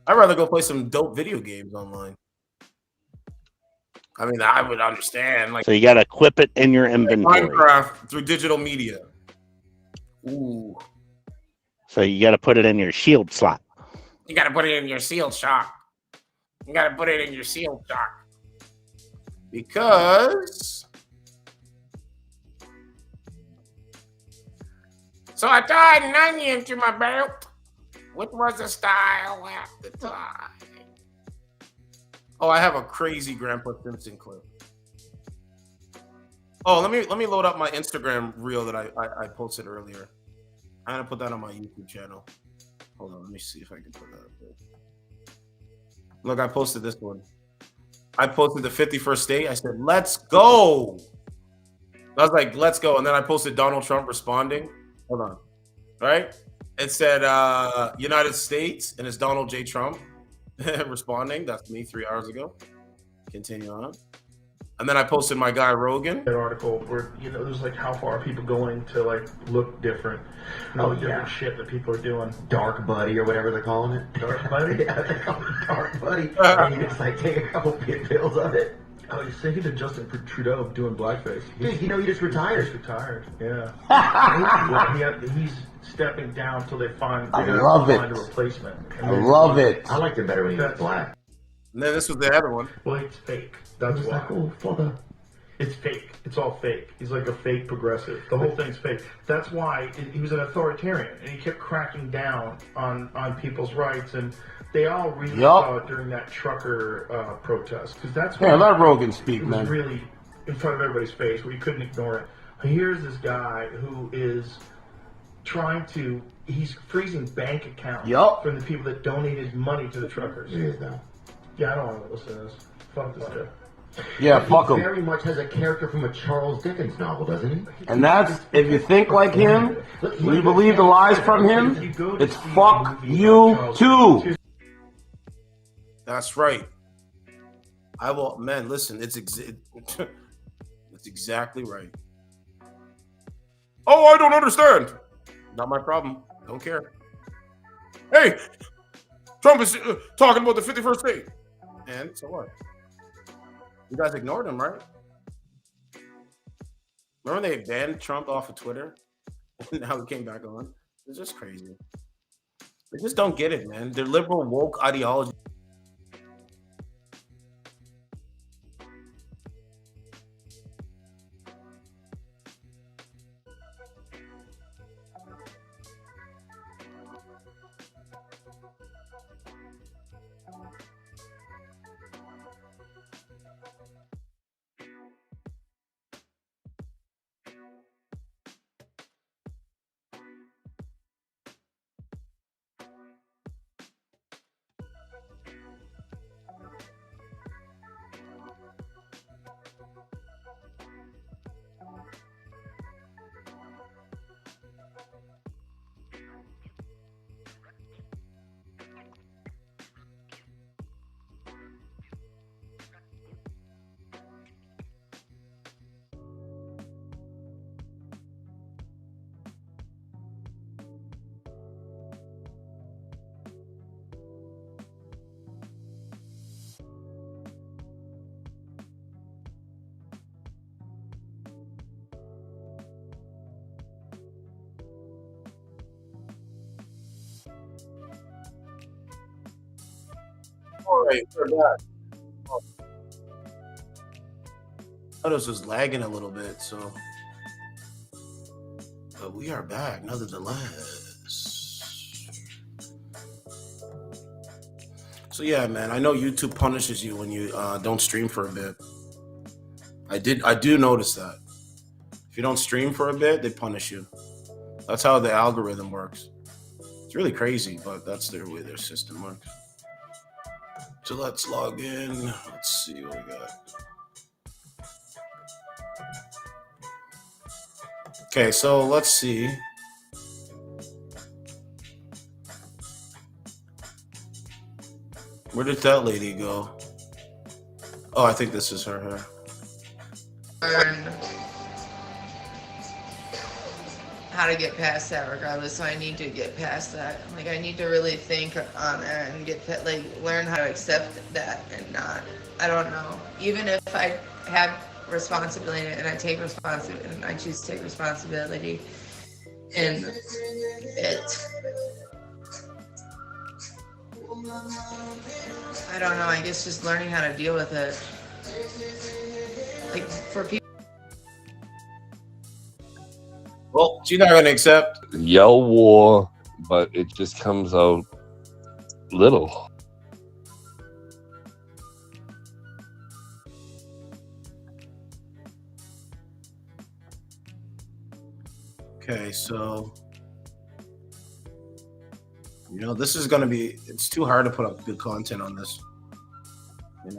I'd rather go play some dope video games online. I mean, I would understand. Like, So you got to equip it in your inventory. Minecraft through digital media. Ooh. So you got to put it in your shield slot. You got to put it in your sealed shock. You got to put it in your sealed shock. Because... So I tied an onion to my belt, which was a style at the time. Oh, I have a crazy Grandpa Simpson clip. Oh, let me load up my Instagram reel that I posted earlier. I'm gonna put that on my YouTube channel. Hold on, let me see if I can put that up there. Look, I posted this one. I posted the 51st date. I said, "Let's go." I was like, "Let's go," and then I posted Donald Trump responding. Hold on. Right? It said United States, and it's Donald J. Trump responding. That's me 3 hours ago. Continue on. And then I posted my guy Rogan. That article where, there's like how far are people going to like look different and all the different shit that people are doing. Dark buddy or whatever they're calling it. Dark buddy? Yeah, they call it dark buddy. And you just like take a couple pills of it. Oh, you're thinking of Justin Trudeau doing blackface. Dude, he just retired. He's retired, yeah. He's stepping down until they find I love a replacement. I love it. I liked it better when he was black. And then this was the other one. Well, it's fake. That's why. It's fake. It's all fake. He's like a fake progressive. The whole thing's fake. That's why he was an authoritarian, and he kept cracking down on people's rights, and they all really saw it during that trucker protest. Because that's why let Rogan speak, man. It was really in front of everybody's face, where you couldn't ignore it. Here's this guy who is he's freezing bank accounts from the people that donated money to the truckers. He is now. Yeah, I don't want to listen to this. Fuck this guy. Yeah, fuck him. He very much has a character from a Charles Dickens novel, doesn't he? And that's, if you think like him, when you believe the lies from him, it's fuck you too. That's right. I will, man, listen, it's exactly right. Oh, I don't understand. Not my problem. Don't care. Hey, Trump is talking about the 51st date. And so what? You guys ignored him, right? Remember they banned Trump off of Twitter? And now he came back on? It's just crazy. They just don't get it, man. Their liberal woke ideology. All right, we're back. I was just lagging a little bit, so. But we are back, nevertheless. So yeah, man, I know YouTube punishes you when you don't stream for a bit. I do notice that. If you don't stream for a bit, they punish you. That's how the algorithm works. It's really crazy, but that's their way their system works. So let's log in. Let's see what we got. Okay, so let's see. Where did that lady go? Oh, I think this is her. Learn how to get past that regardless, so I need to get past that. Like, I need to really think on it and learn how to accept that and not, I don't know. Even if I have responsibility and I take responsibility and I choose to take responsibility, and I don't know, I guess just learning how to deal with it. Like, for people. Well, she's not going to accept. Yell war, but it just comes out little. Okay, so, this is going to be, it's too hard to put up good content on this.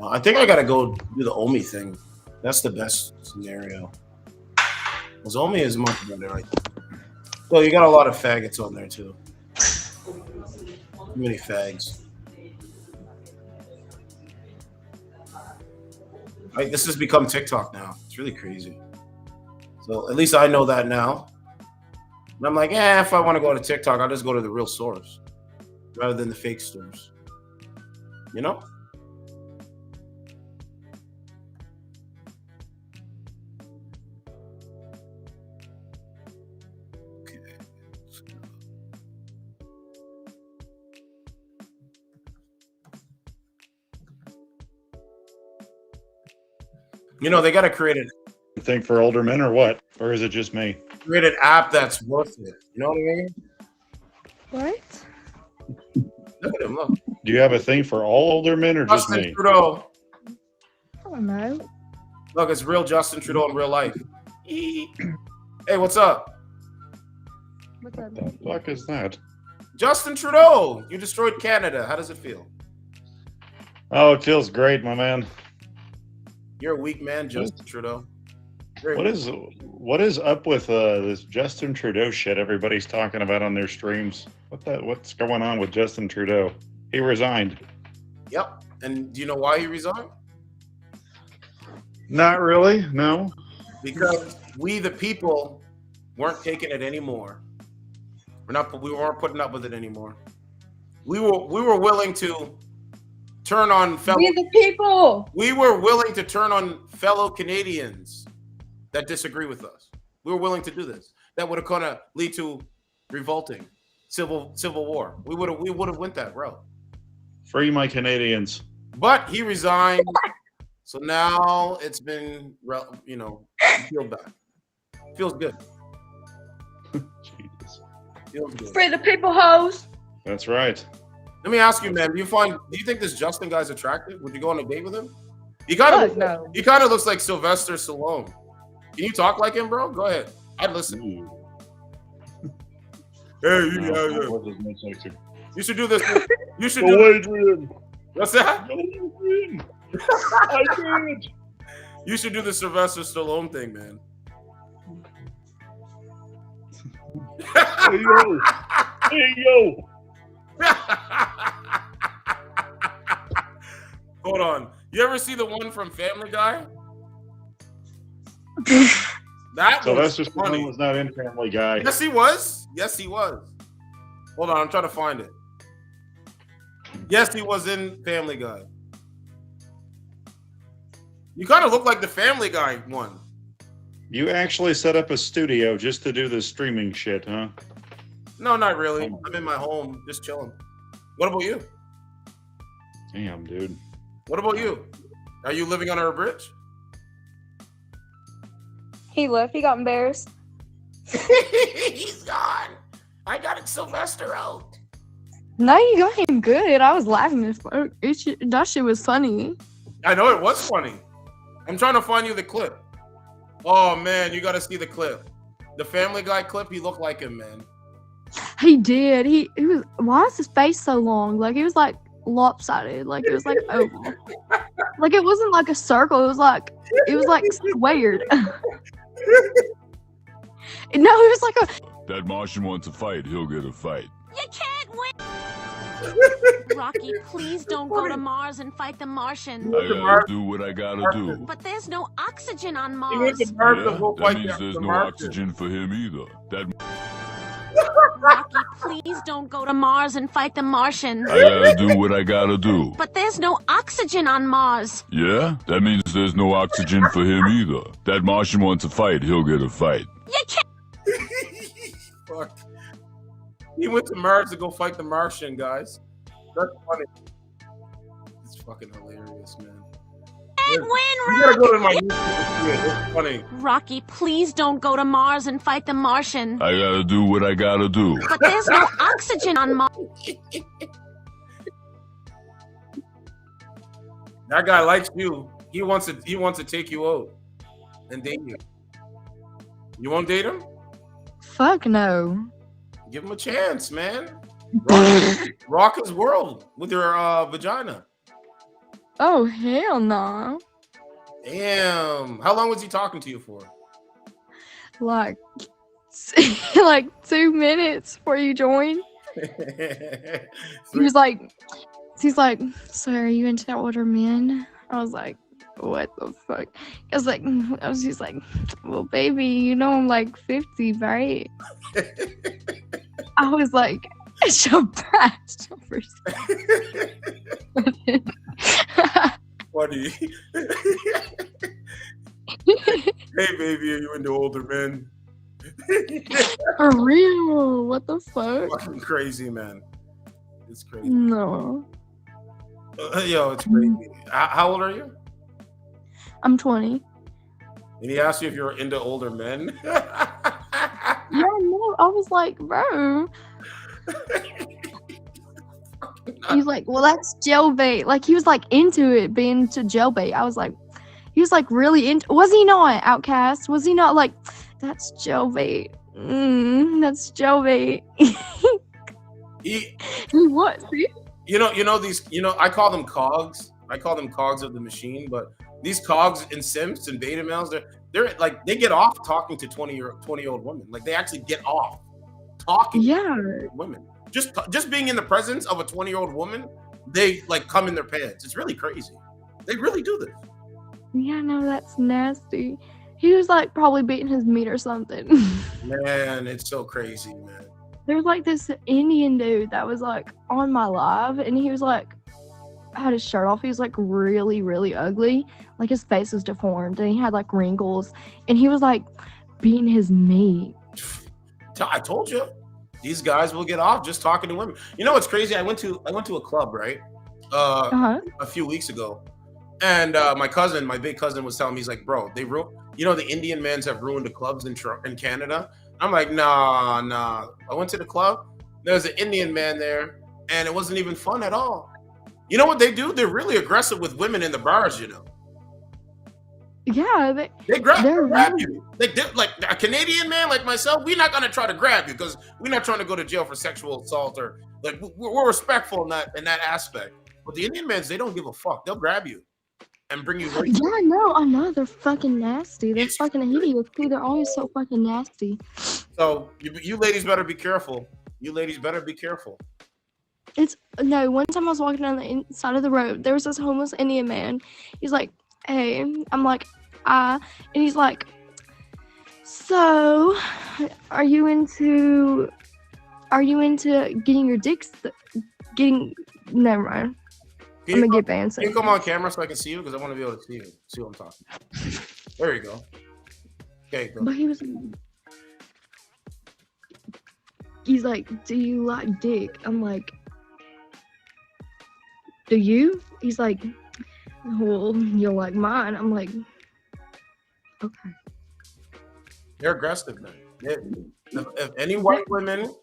I think I got to go do the Omi thing. That's the best scenario. Because Omi is much better, I think. Well, you got a lot of faggots on there, too. Too many fags. This has become TikTok now. It's really crazy. So at least I know that now. And I'm like, if I want to go to TikTok, I'll just go to the real source rather than the fake stores. You know? They got to create it. You think for older men or what? Or is it just me? Create an app that's worth it. You know what I mean? What? Look at him, look. Do you have a thing for all older men or just Justin me? Trudeau. I don't know. Look, it's real Justin Trudeau in real life. Hey, what's up? What's up? What the fuck is that? Justin Trudeau, you destroyed Canada. How does it feel? Oh, it feels great, my man. You're a weak man, Justin Trudeau. What is up with this Justin Trudeau shit everybody's talking about on their streams? What's going on with Justin Trudeau? He resigned. Yep. And do you know why he resigned? Not really, no. Because we, the people, weren't taking it anymore. We weren't putting up with it anymore. We were willing to turn on fellow. We the people. We were willing to turn on fellow Canadians that disagree with us. We were willing to do this. That would have kind of lead to revolting, civil war. We would have went that route. Free my Canadians. But he resigned, so now it's been peeled back. Feels good. Jesus. Feels good. Free the people, hoes. That's right. Let me ask you, man. Do you think this Justin guy's attractive? Would you go on a date with him? He kind of looks like Sylvester Stallone. Can you talk like him, bro? Go ahead. I'd listen. Hey, you should do this. You should do Adrian. What's that? I did. You should do the Sylvester Stallone thing, man. Hey, yo. Hey, yo. Hold on. You ever see the one from Family Guy? That Sylvester was funny. Stallone was not in Family Guy. Yes, he was. Yes, he was. Hold on, I'm trying to find it. Yes, he was in Family Guy. You kind of look like the Family Guy one. You actually set up a studio just to do this streaming shit, huh? No, not really. I'm in my home, just chilling. What about you? Damn, dude. What about you? Are you living under a bridge? He left. He got embarrassed. He's gone. I got it Sylvester out. No, you got him good. I was laughing as fuck. That shit was funny. I know it was funny. I'm trying to find you the clip. Oh man, you got to see the clip. The Family Guy clip. He looked like him, man. He did. He was. Why is his face so long? Like he was like lopsided. Like it was like oval. Like it wasn't like a circle. It was like squared. No, it was like a. That Martian wants a fight. He'll get a fight. You can't win. Rocky, please don't go to Mars and fight the Martian. I gotta do what I gotta do. But there's no oxygen on Mars. Yeah, that means there's no oxygen for him either. Rocky, please don't go to Mars and fight the Martian. I gotta do what I gotta do. But there's no oxygen on Mars. Yeah, that means there's no oxygen for him either. That Martian wants a fight. He'll get a fight. You can't. Fuck. He went to Mars to go fight the Martian, guys. That's funny. It's fucking hilarious, man. Can't win, You gotta go to my YouTube. It's funny. Rocky, please don't go to Mars and fight the Martian. I gotta do what I gotta do. But there's no oxygen on Mars. That guy likes you. He wants to take you out and date you. You won't date him? Fuck no. Give him a chance, man. Rock his world with your vagina. Oh hell no. Damn. How long was he talking to you for? Like 2 minutes before you joined. He's like, so are you into older men? I was like, what the fuck? He's like, well, baby, you know I'm like 50, right? I was like, shut up. Funny. Hey, baby, are you into older men? For real? What the fuck? Fucking crazy, man. It's crazy. No. Yo, it's crazy. How old are you? I'm 20. And he asked you if you're into older men. Yeah, no. I was like, bro. He's like, well, that's jailbait. Like, he was like into it, being to jailbait. I was like, he was like really into. Was he not, Outcast? Was he not like, that's jailbait? That's jailbait. He was. See? You know these. I call them cogs. I call them cogs of the machine. But these cogs in simps and beta males, they're like they get off talking to 20-year-old women. Like they actually get off talking. To women. Just being in the presence of a 20-year-old woman, they like come in their pants. It's really crazy. They really do this. Yeah, no, that's nasty. He was like probably beating his meat or something. Man, it's so crazy, man. There was like this Indian dude that was like on my live, and he was like had his shirt off. He was like really, really ugly. Like his face was deformed, and he had like wrinkles, and he was like beating his meat. I told you. These guys will get off just talking to women. You know what's crazy? I went to a club, right? A few weeks ago. And my big cousin was telling me, he's like, bro, the Indian mans have ruined the clubs in Canada. I'm like, nah. I went to the club. There was an Indian man there, and it wasn't even fun at all. You know what they do? They're really aggressive with women in the bars, you know. Yeah, they grab you. Like a Canadian man like myself, we're not gonna try to grab you because we're not trying to go to jail for sexual assault or like we're respectful in that aspect. But the Indian men, they don't give a fuck. They'll grab you and bring you. Yeah, I know. They're fucking nasty. They're fucking hideous too. They're always so fucking nasty. So you ladies better be careful. One time I was walking down the inside of the road. There was this homeless Indian man. He's like, hey, I'm like, and he's like, so are you into getting your dicks never mind. I'm gonna get banned. Can you come on camera so I can see you? Because I want to be able to see what I'm talking about. There you go. Okay, go. But he's like, do you like dick? I'm like, do you? He's like, well, you'll like mine. I'm like, okay. They're aggressive, man. If any white women,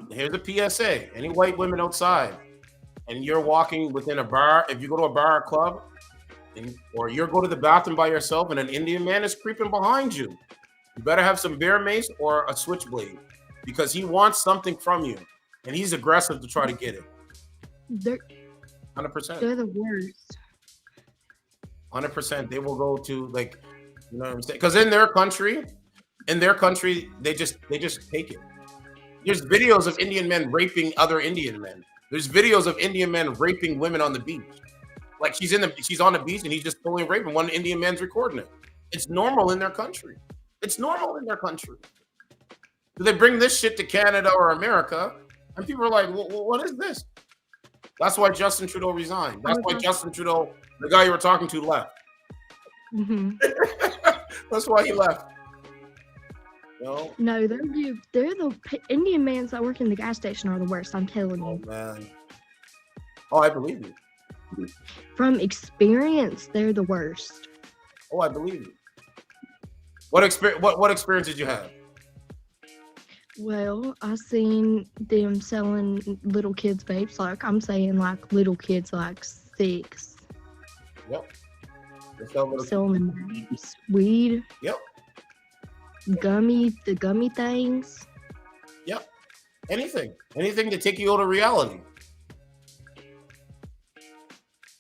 here's a PSA: any white women outside, and you're walking within a bar, if you go to a bar or club, or you go to the bathroom by yourself, and an Indian man is creeping behind you, you better have some bear mace or a switchblade, because he wants something from you, and he's aggressive to try to get it. They're 100%. They're the worst. 100%. They will go to, like, you know what I'm saying? Because in their country, they just take it. There's videos of Indian men raping other Indian men. There's videos of Indian men raping women on the beach. Like she's on the beach and he's just pulling rape, and one Indian man's recording it. It's normal in their country. It's normal in their country. So they bring this shit to Canada or America, and people are like, what is this? That's why Justin Trudeau resigned. That's why Justin Trudeau, the guy you were talking to, left. Mm-hmm. That's why he left. No, they're the Indian mans that work in the gas station are the worst. I'm telling you. Oh man. Oh, I believe you. From experience, they're the worst. Oh, I believe you. What experience did you have? Well, I seen them selling little kids vapes. Like I'm saying, like little kids, like 6. Yep. Selling vapes, weed. Yep. The gummy things. Yep. Anything to take you out of reality.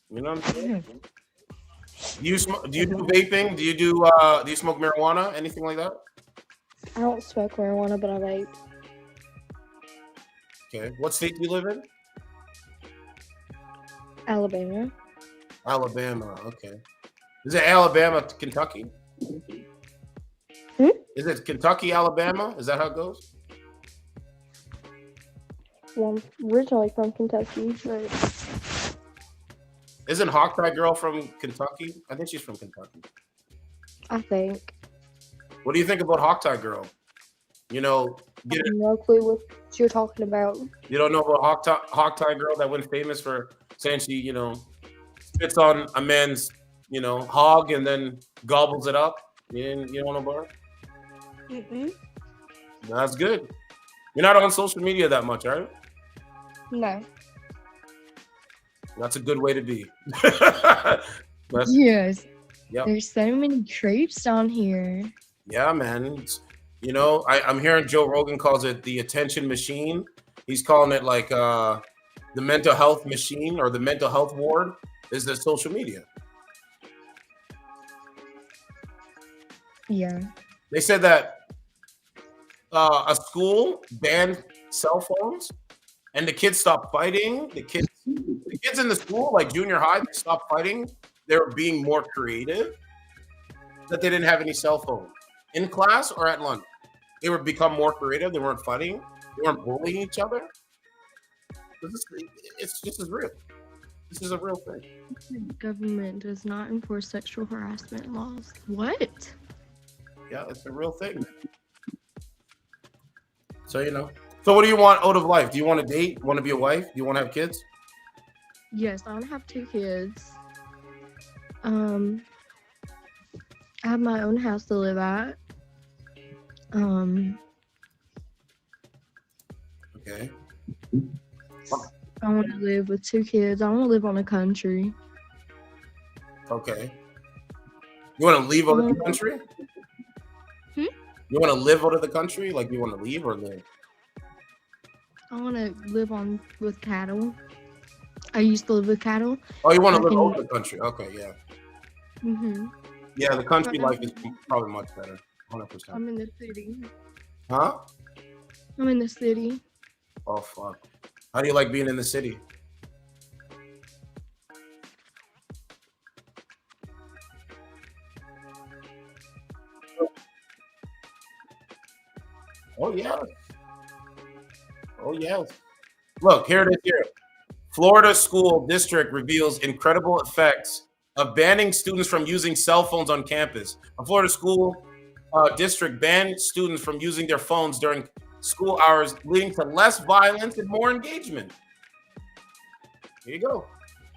You know what I'm saying? Do you do vaping? Do you smoke marijuana? Anything like that? I don't smoke marijuana, but I vape. Okay. What state do you live in? Alabama. Alabama. Okay. Is it Alabama to Kentucky? Is it Kentucky, Alabama? Is that how it goes? Well, I'm originally from Kentucky, but Isn't Hawk Tie Girl from Kentucky? I think she's from Kentucky. I think. What do you think about Hawk Tie Girl? You know, I have no clue what you're talking about. You don't know about Hawk Tie Girl that went famous for saying she, spits on a man's, hog and then gobbles it up? You don't know about her? Mm-mm. That's good. You're not on social media that much, are you? No. That's a good way to be. Yes. Yep. There's so many creeps on here. Yeah, man. I'm hearing Joe Rogan calls it the attention machine. He's calling it like the mental health machine, or the mental health ward is the social media. Yeah. They said that a school banned cell phones, and the kids stopped fighting. The kids in the school, like junior high, they stopped fighting. They were being more creative. That they didn't have any cell phones in class or at lunch. They would become more creative. They weren't fighting. They weren't bullying each other. It's just as real. This is a real thing. The government does not enforce sexual harassment laws. What? Yeah, it's a real thing. So, So what do you want out of life? Do you want to date? Want to be a wife? Do you want to have kids? Yes, I want to have 2 kids. I have my own house to live at. Okay. I want to live with 2 kids. I want to live on the country. Okay. You want to leave out of the country? You want to live out of the country? Like you want to leave or live? I want to live with cattle. I used to live with cattle. Oh, you want to live out of the country? Okay, yeah. Mm-hmm. Yeah, the country life is probably much better. 100%. I'm in the city. Huh? I'm in the city. Oh, fuck. How do you like being in the city? Oh, yeah. Oh, yes. Look, here it is here. Florida school district reveals incredible effects of banning students from using cell phones on campus. A Florida school district banned students from using their phones during school hours, leading to less violence and more engagement. Here you go.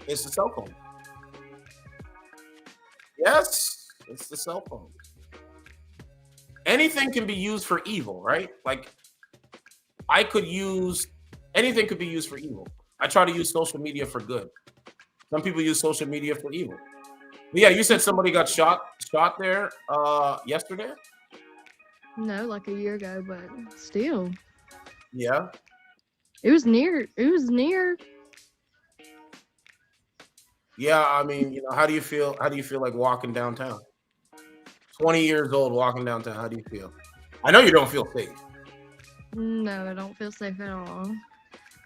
It's the cell phone. Yes, it's the cell phone. Anything can be used for evil, right? Like anything could be used for evil. I try to use social media for good. Some people use social media for evil. But yeah, you said somebody got shot there yesterday? No, like a year ago, but still. Yeah. It was near. Yeah, I mean, how do you feel? How do you feel like walking downtown? 20 years old walking downtown. How do you feel? I know you don't feel safe. No, I don't feel safe at all.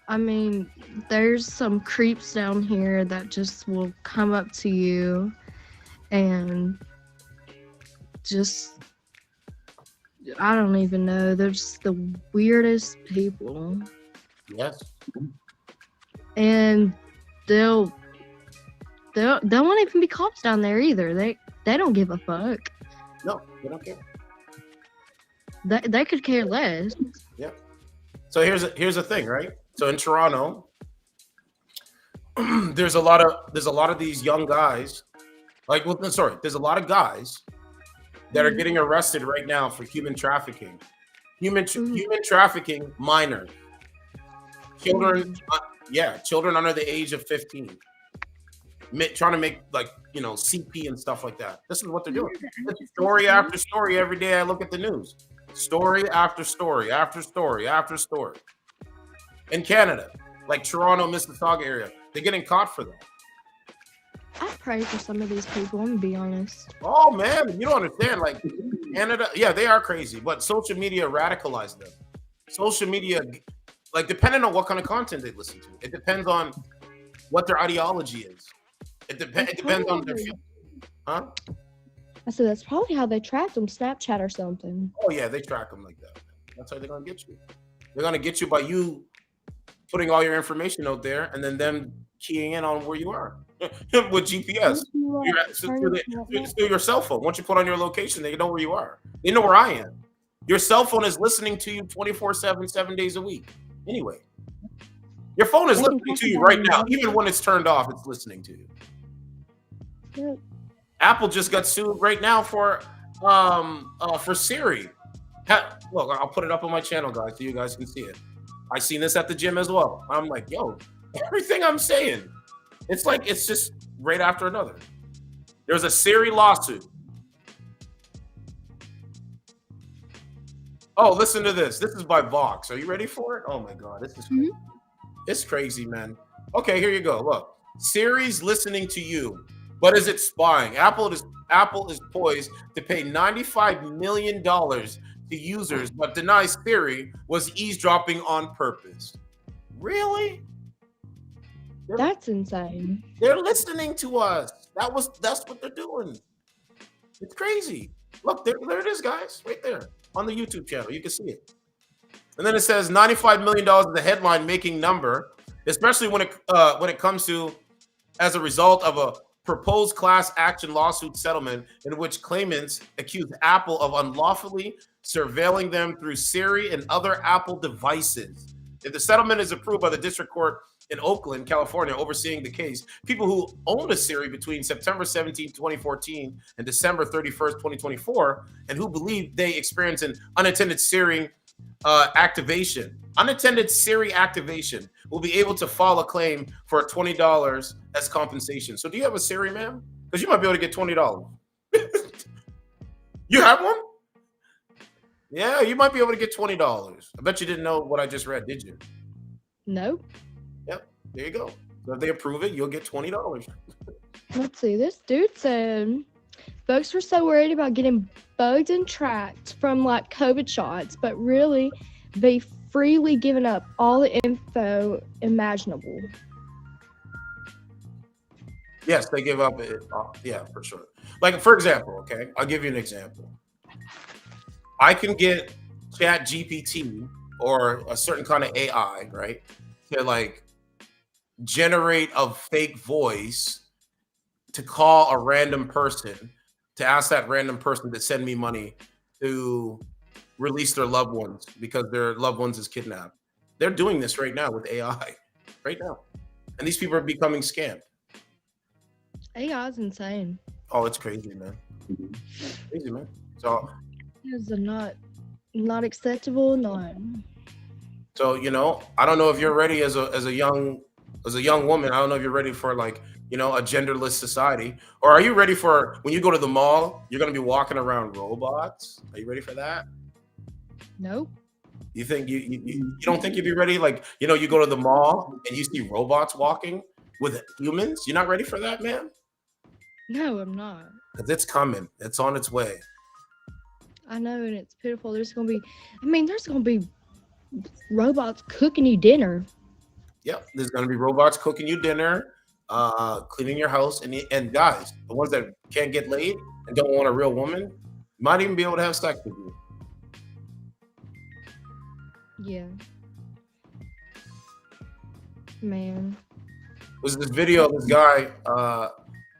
I mean, there's some creeps down here that just will come up to you and just, I don't even know. They're just the weirdest people. Yes. And they won't even be cops down there either. They don't give a fuck. No, they don't care. They could care less. Yeah. So here's the thing, right? So in Toronto, there's a lot of these young guys. There's a lot of guys that are getting arrested right now for human trafficking. Human trafficking minors. Children, children under the age of 15. Trying to make CP and stuff like that. This is what they're doing. Story after story every day I look at the news. Story after story after story after story. In Canada, like Toronto, Mississauga area, they're getting caught for that. I pray for some of these people, I'm gonna be honest. Oh man, you don't understand. Like Canada, yeah, they are crazy, but social media radicalized them. Social media, like depending on what kind of content they listen to, it depends on what their ideology is. It depends on their feelings. Huh? I said that's probably how they tracked them, Snapchat or something. Oh yeah, they track them like that. That's how they're gonna get you. They're gonna get you by you putting all your information out there, and then them keying in on where you are with GPS. Through your cell phone. Once you put on your location, they know where you are. They know where I am. Your cell phone is listening to you 24/7, 7 days a week. Anyway, your phone is listening to you right now. Even when it's turned off, it's listening to you. Yep. Apple just got sued right now for Siri. Look, I'll put it up on my channel, guys, so you guys can see it. I seen this at the gym as well. I'm like, yo, everything I'm saying, it's just right after another. There's a Siri lawsuit. Oh, listen to this. This is by Vox. Are you ready for it? Oh my God, this is crazy. It's crazy, man. Okay, here you go. Look, Siri's listening to you, but is it spying? Apple is poised to pay $95 million to users, but denies Siri was eavesdropping on purpose. Really? That's insane. They're listening to us. That's what they're doing. It's crazy. Look, there it is, guys, right there on the YouTube channel. You can see it. And then it says $95 million is the headline-making number, especially when it comes to as a result of a proposed class action lawsuit settlement in which claimants accuse Apple of unlawfully surveilling them through Siri and other Apple devices. If the settlement is approved by the district court in Oakland, California, overseeing the case, people who owned a Siri between September 17, 2014 and December 31st, 2024, and who believe they experienced an unattended Siri activation will be able to file a claim for $20 as compensation. So do you have a Siri, ma'am? Because you might be able to get $20. You have one? Yeah, you might be able to get $20. I bet you didn't know what I just read, did you? No. Yep, there you go. So if they approve it, you'll get $20. Let's see. This dude said folks were so worried about getting bugged and tracked from like COVID shots, but really they freely given up all the info imaginable. Yes, they give up it. Yeah, for sure. Like, for example, okay, I'll give you an example. I can get Chat GPT or a certain kind of AI, right, to like generate a fake voice to call a random person, to ask that random person to send me money to release their loved ones because their loved ones is kidnapped. They're doing this right now with AI, right now. And these people are becoming scammed. AI is insane. Oh, it's crazy, man. Crazy, man. So It's not acceptable. Not. So I don't know if you're ready as a young woman. I don't know if you're ready for like a genderless society, or are you ready for when you go to the mall? You're gonna be walking around robots. Are you ready for that? Nope. You think you don't think you'd be ready? Like you go to the mall and you see robots walking with humans. You're not ready for that, man? No, I'm not. Because it's coming. It's on its way. I know, and it's pitiful. There's gonna be robots cooking you dinner. Yep, there's gonna be robots cooking you dinner, cleaning your house, and guys, the ones that can't get laid and don't want a real woman, might even be able to have sex with you. Yeah. Man. There's this video of this guy.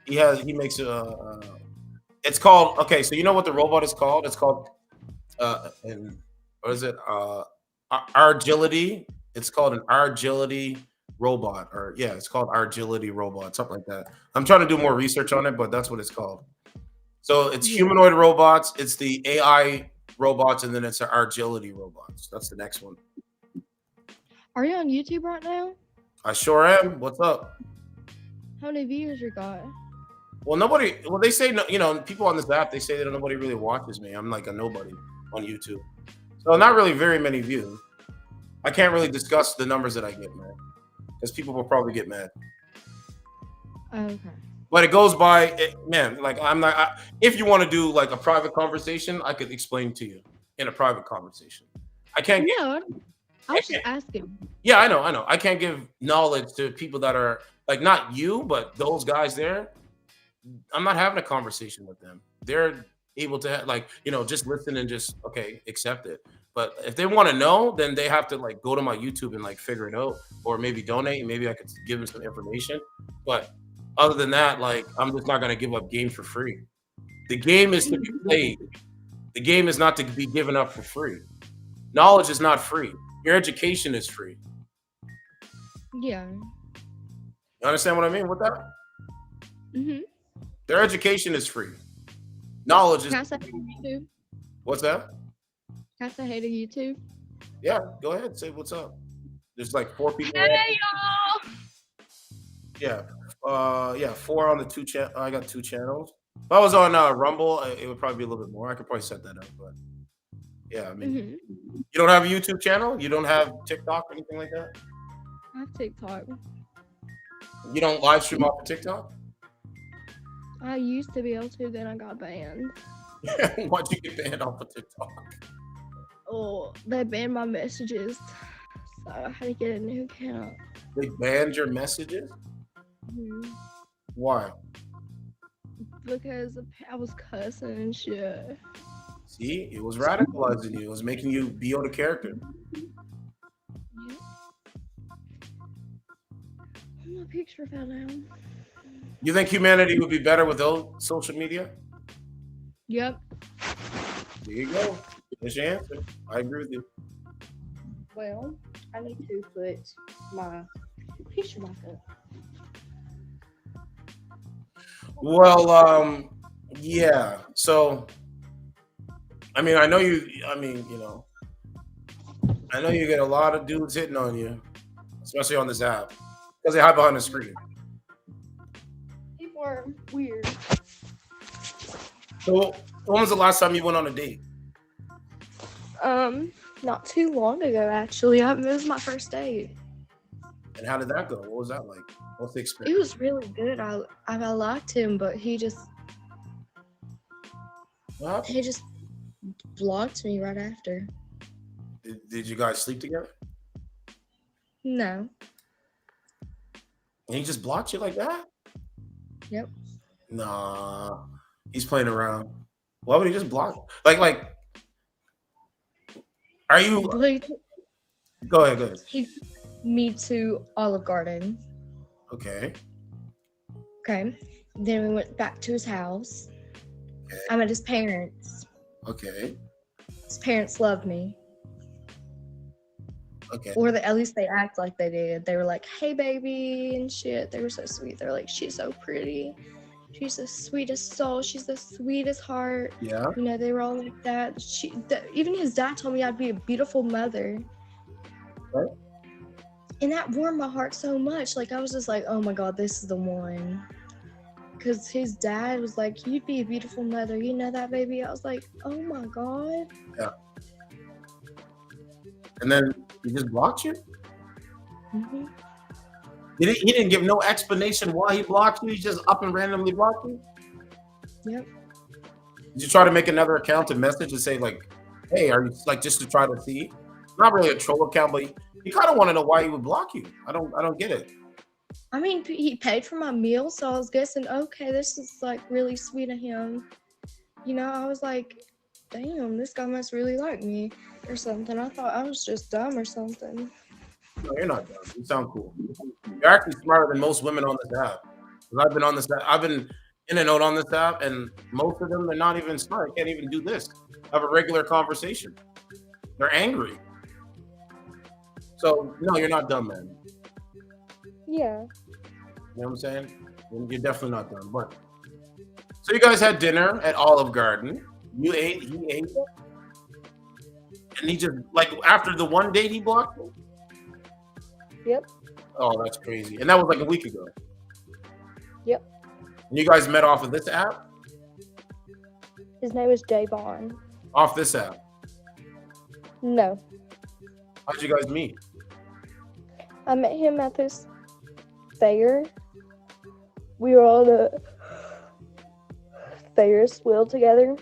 He makes it's called, okay, so you know what the robot is called? It's called and what is it? Agility. It's called an agility robot, or yeah, it's called agility robot, something like that. I'm trying to do more research on it, but that's what it's called. So it's humanoid robots, it's the AI robots, and then it's the agility robots. That's the next one. Are you on YouTube right now? I sure am. What's up? How many views you got? Well, they say, people on this app, they say that nobody really watches me. I'm like a nobody on YouTube. So not really very many views. I can't really discuss the numbers that I get, man, because people will probably get mad. Okay. But it goes by, man, like I'm not, if you want to do like a private conversation, I could explain to you in a private conversation. I can't. No, I was just asking. Yeah, I know. I can't give knowledge to people that are like, not you, but those guys there. I'm not having a conversation with them. They're able to just listen and just, okay, accept it. But if they want to know, then they have to like go to my YouTube and like figure it out, or maybe donate. Maybe I could give them some information. But other than that, like, I'm just not going to give up game for free. The game is to be played. The game is not to be given up for free. Knowledge is not free. Your education is free. Yeah. You understand what I mean with that? Mm-hmm. Their education is free. Knowledge is. Can I say hey to YouTube? What's that? Can I say hey to YouTube? Yeah, go ahead. Say what's up. There's like 4 people. Hey y'all. Yeah, 4 on the 2 channel. I got 2 channels. If I was on Rumble, it would probably be a little bit more. I could probably set that up, but yeah, I mean, you don't have a YouTube channel? You don't have TikTok or anything like that? I have TikTok. You don't live stream off of TikTok? I used to be able to, then I got banned. Why'd you get banned off of TikTok? Oh, they banned my messages, so I had to get a new account. They banned your messages? Why? Because I was cussing and shit. See, it was radicalizing you. It was making you be out of character. Yeah. My picture fell down. You think humanity would be better without social media? Yep. There you go. There's your answer. I agree with you. Well, I need to put my picture back up. Well, yeah. So, I mean, I know you get a lot of dudes hitting on you, especially on this app, because they hide behind the screen. People are weird. So, when was the last time you went on a date? Not too long ago, actually. It was my first date. And how did that go? What was that like? What's the experience? It was really good. I liked him, but he just blocked me right after. Did you guys sleep together? No. And he just blocked you like that? Yep. Nah, he's playing around. Why would he just block? Like, are you? Go ahead. He took me to Olive Garden. Okay. Then we went back to his house. Okay. I met his parents. Okay. His parents loved me. Okay. Or at least they act like they did. They were like, "Hey, baby," and shit. They were so sweet. They're like, "She's so pretty." She's the sweetest soul. She's the sweetest heart. Yeah. You know, they were all like that. Even his dad told me I'd be a beautiful mother. Right. And that warmed my heart so much. Like, I was just like, oh my God, this is the one. Because his dad was like, you'd be a beautiful mother. You know that, baby? I was like, oh my God. Yeah. And then he just blocked you? Mm-hmm. He didn't give no explanation why he blocked you? He just up and randomly blocked you? Yep. Did you try to make another account to message and say, like, hey, are you, like, just to try to see? Not really a troll account, but you kind of want to know why he would block you. I don't get it. I mean, he paid for my meal, so I was guessing, okay, this is like really sweet of him. You know, I was like, damn, this guy must really like me or something. I thought I was just dumb or something. No, you're not dumb. You sound cool. You're actually smarter than most women on this app. 'Cause I've been on this app. I've been in and out on this app, and most of them, they're not even smart. Can't even do this. Have a regular conversation. They're angry. So, no, you're not dumb, man. Yeah. You know what I'm saying? You're definitely not dumb. But so you guys had dinner at Olive Garden. You ate, he ate. And he just, like, after the one date, he blocked you? Yep. Oh, that's crazy. And that was like a week ago. Yep. And you guys met off of this app? His name is Javon. Off this app? No. How'd you guys meet? I met him at this fair. We were on a Ferris wheel together.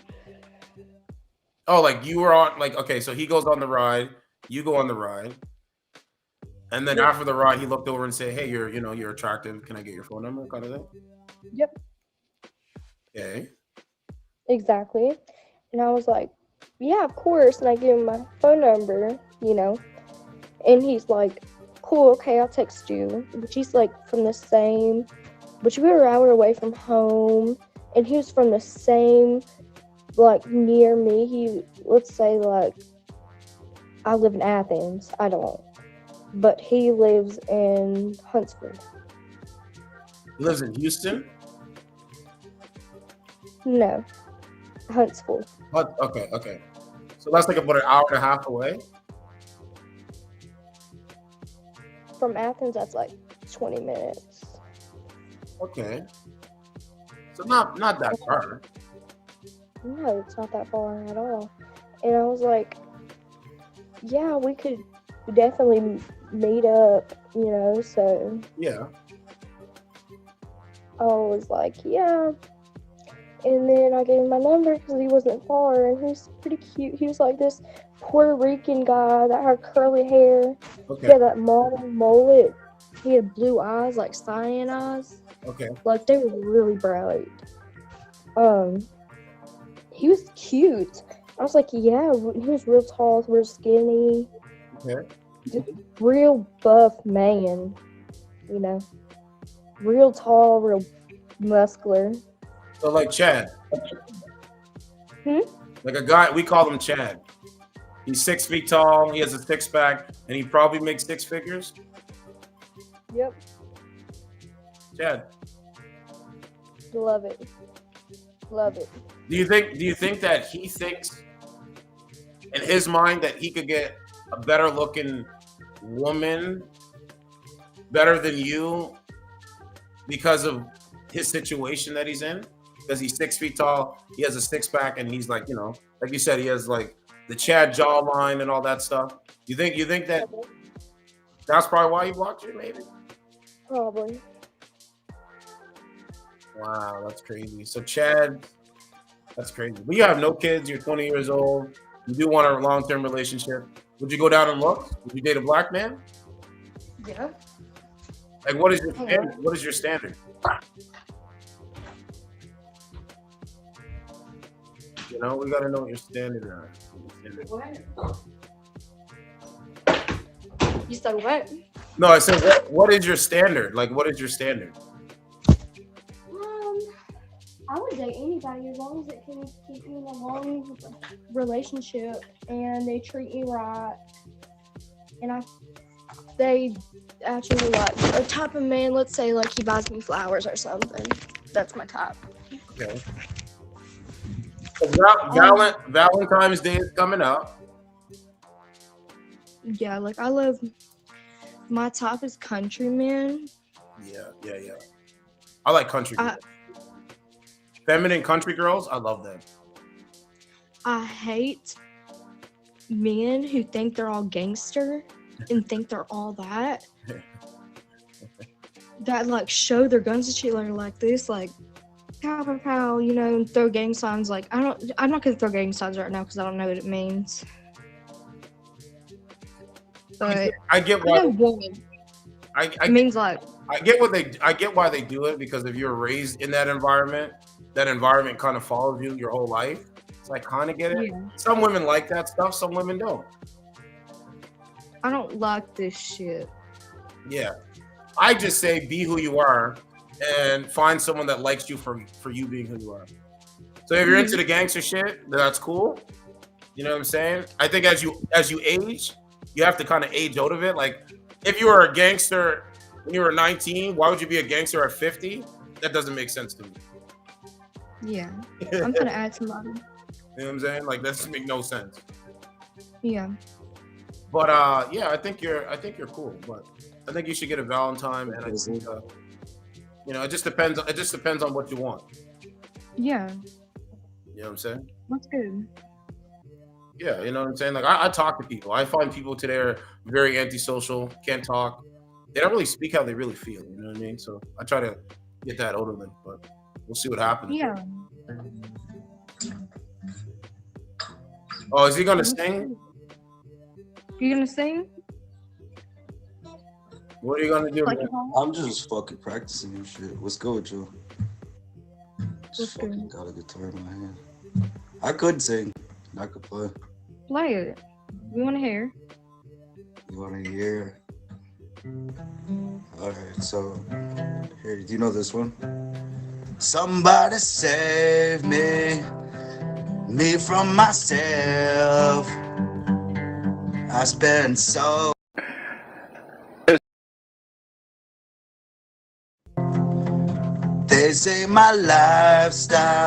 Oh, like you were on, like, okay, so he goes on the ride, you go on the ride. And then after the ride, he looked over and said, hey, you're attractive. Can I get your phone number? Kind of thing? Yep. Okay. Exactly. And I was like, yeah, of course. And I gave him my phone number, you know. And he's like, cool, okay, I'll text you. But she's like from the same, but we were an hour away from home. And he was from the same, like, near me. He, let's say, like, I live in Athens. I don't. But he lives in Huntsville. He lives in Houston? No. Huntsville. Okay. So that's like about an hour and a half away? From Athens, that's like 20 minutes. Okay. So not that far. No, it's not that far at all. And I was like, yeah, we could definitely meet up, you know, so. Yeah. I was like, yeah. And then I gave him my number because he wasn't far, and he was pretty cute. He was like this Puerto Rican guy that had curly hair. Okay. He had that model mullet. He had blue eyes, like cyan eyes. Okay. Like, they were really bright. He was cute. I was like, yeah, he was real tall, real skinny. Okay. Just real buff man, you know. Real tall, real muscular. So like Chad. Like a guy, we call him Chad. He's 6 feet tall, he has a six-pack, and he probably makes six figures. Yep. Chad. Love it. Love it. Do you think that he thinks in his mind that he could get a better looking woman better than you because of his situation that he's in? Because he's 6 feet tall, he has a six-pack, and he's like, you know, like you said, he has like the Chad jawline and all that stuff. You think that that's probably why he blocked you, maybe? Probably. Wow, that's crazy. So Chad, that's crazy. But you have no kids. You're 20 years old. You do want a long-term relationship. Would you go down and look? Would you date a black man? Yeah. Like, what is your standard? What is your standard? You know, we gotta know what your standard is. What? You said what? No, I said, what is your standard? Like, what is your standard? I would date anybody as long as it can keep me in a long relationship and they treat me right and they actually like a type of man. Let's say like he buys me flowers or something. That's my type. Okay. So Valentine's Day is coming up. Yeah, like I love my type is countrymen. Yeah. I like country girls. Feminine country girls, I love them. I hate men who think they're all gangster and think they're all that. That like show their guns and shit like this, like pow pow pow, you know, and throw gang signs. Like I'm not gonna throw gang signs right now because I don't know what it means. But I get why. It means like I get why they do it, because if you're raised in that environment kind of follows you your whole life. So I kind of get it. Yeah. Some women like that stuff, some women don't. I don't like this shit. Yeah. I just say be who you are and find someone that likes you for you being who you are. So if you're into the gangster shit, then that's cool. You know what I'm saying? I think as you age, you have to kind of age out of it. Like if you were a gangster when you were 19, why would you be a gangster at 50? That doesn't make sense to me. Yeah. I'm gonna add somebody. You know what I'm saying? Like that doesn't make no sense. Yeah. But yeah, I think you're cool. But I think you should get a Valentine, and I think you know, it just depends on what you want. Yeah. You know what I'm saying? That's good. Yeah, you know what I'm saying? Like I talk to people. I find people today are very antisocial, can't talk. They don't really speak how they really feel, you know what I mean? So I try to get that out of them, but we'll see what happens. Yeah. Oh, is he gonna sing? You gonna sing? What are you gonna do? Like I'm just fucking practicing and shit. What's good with you? Just What's fucking good? got a guitar in my hand. I could sing. I could play. Play it. We want to hear. You want to hear? Alright, so here, do you know this one? Somebody save me from myself. I spend so. They say my lifestyle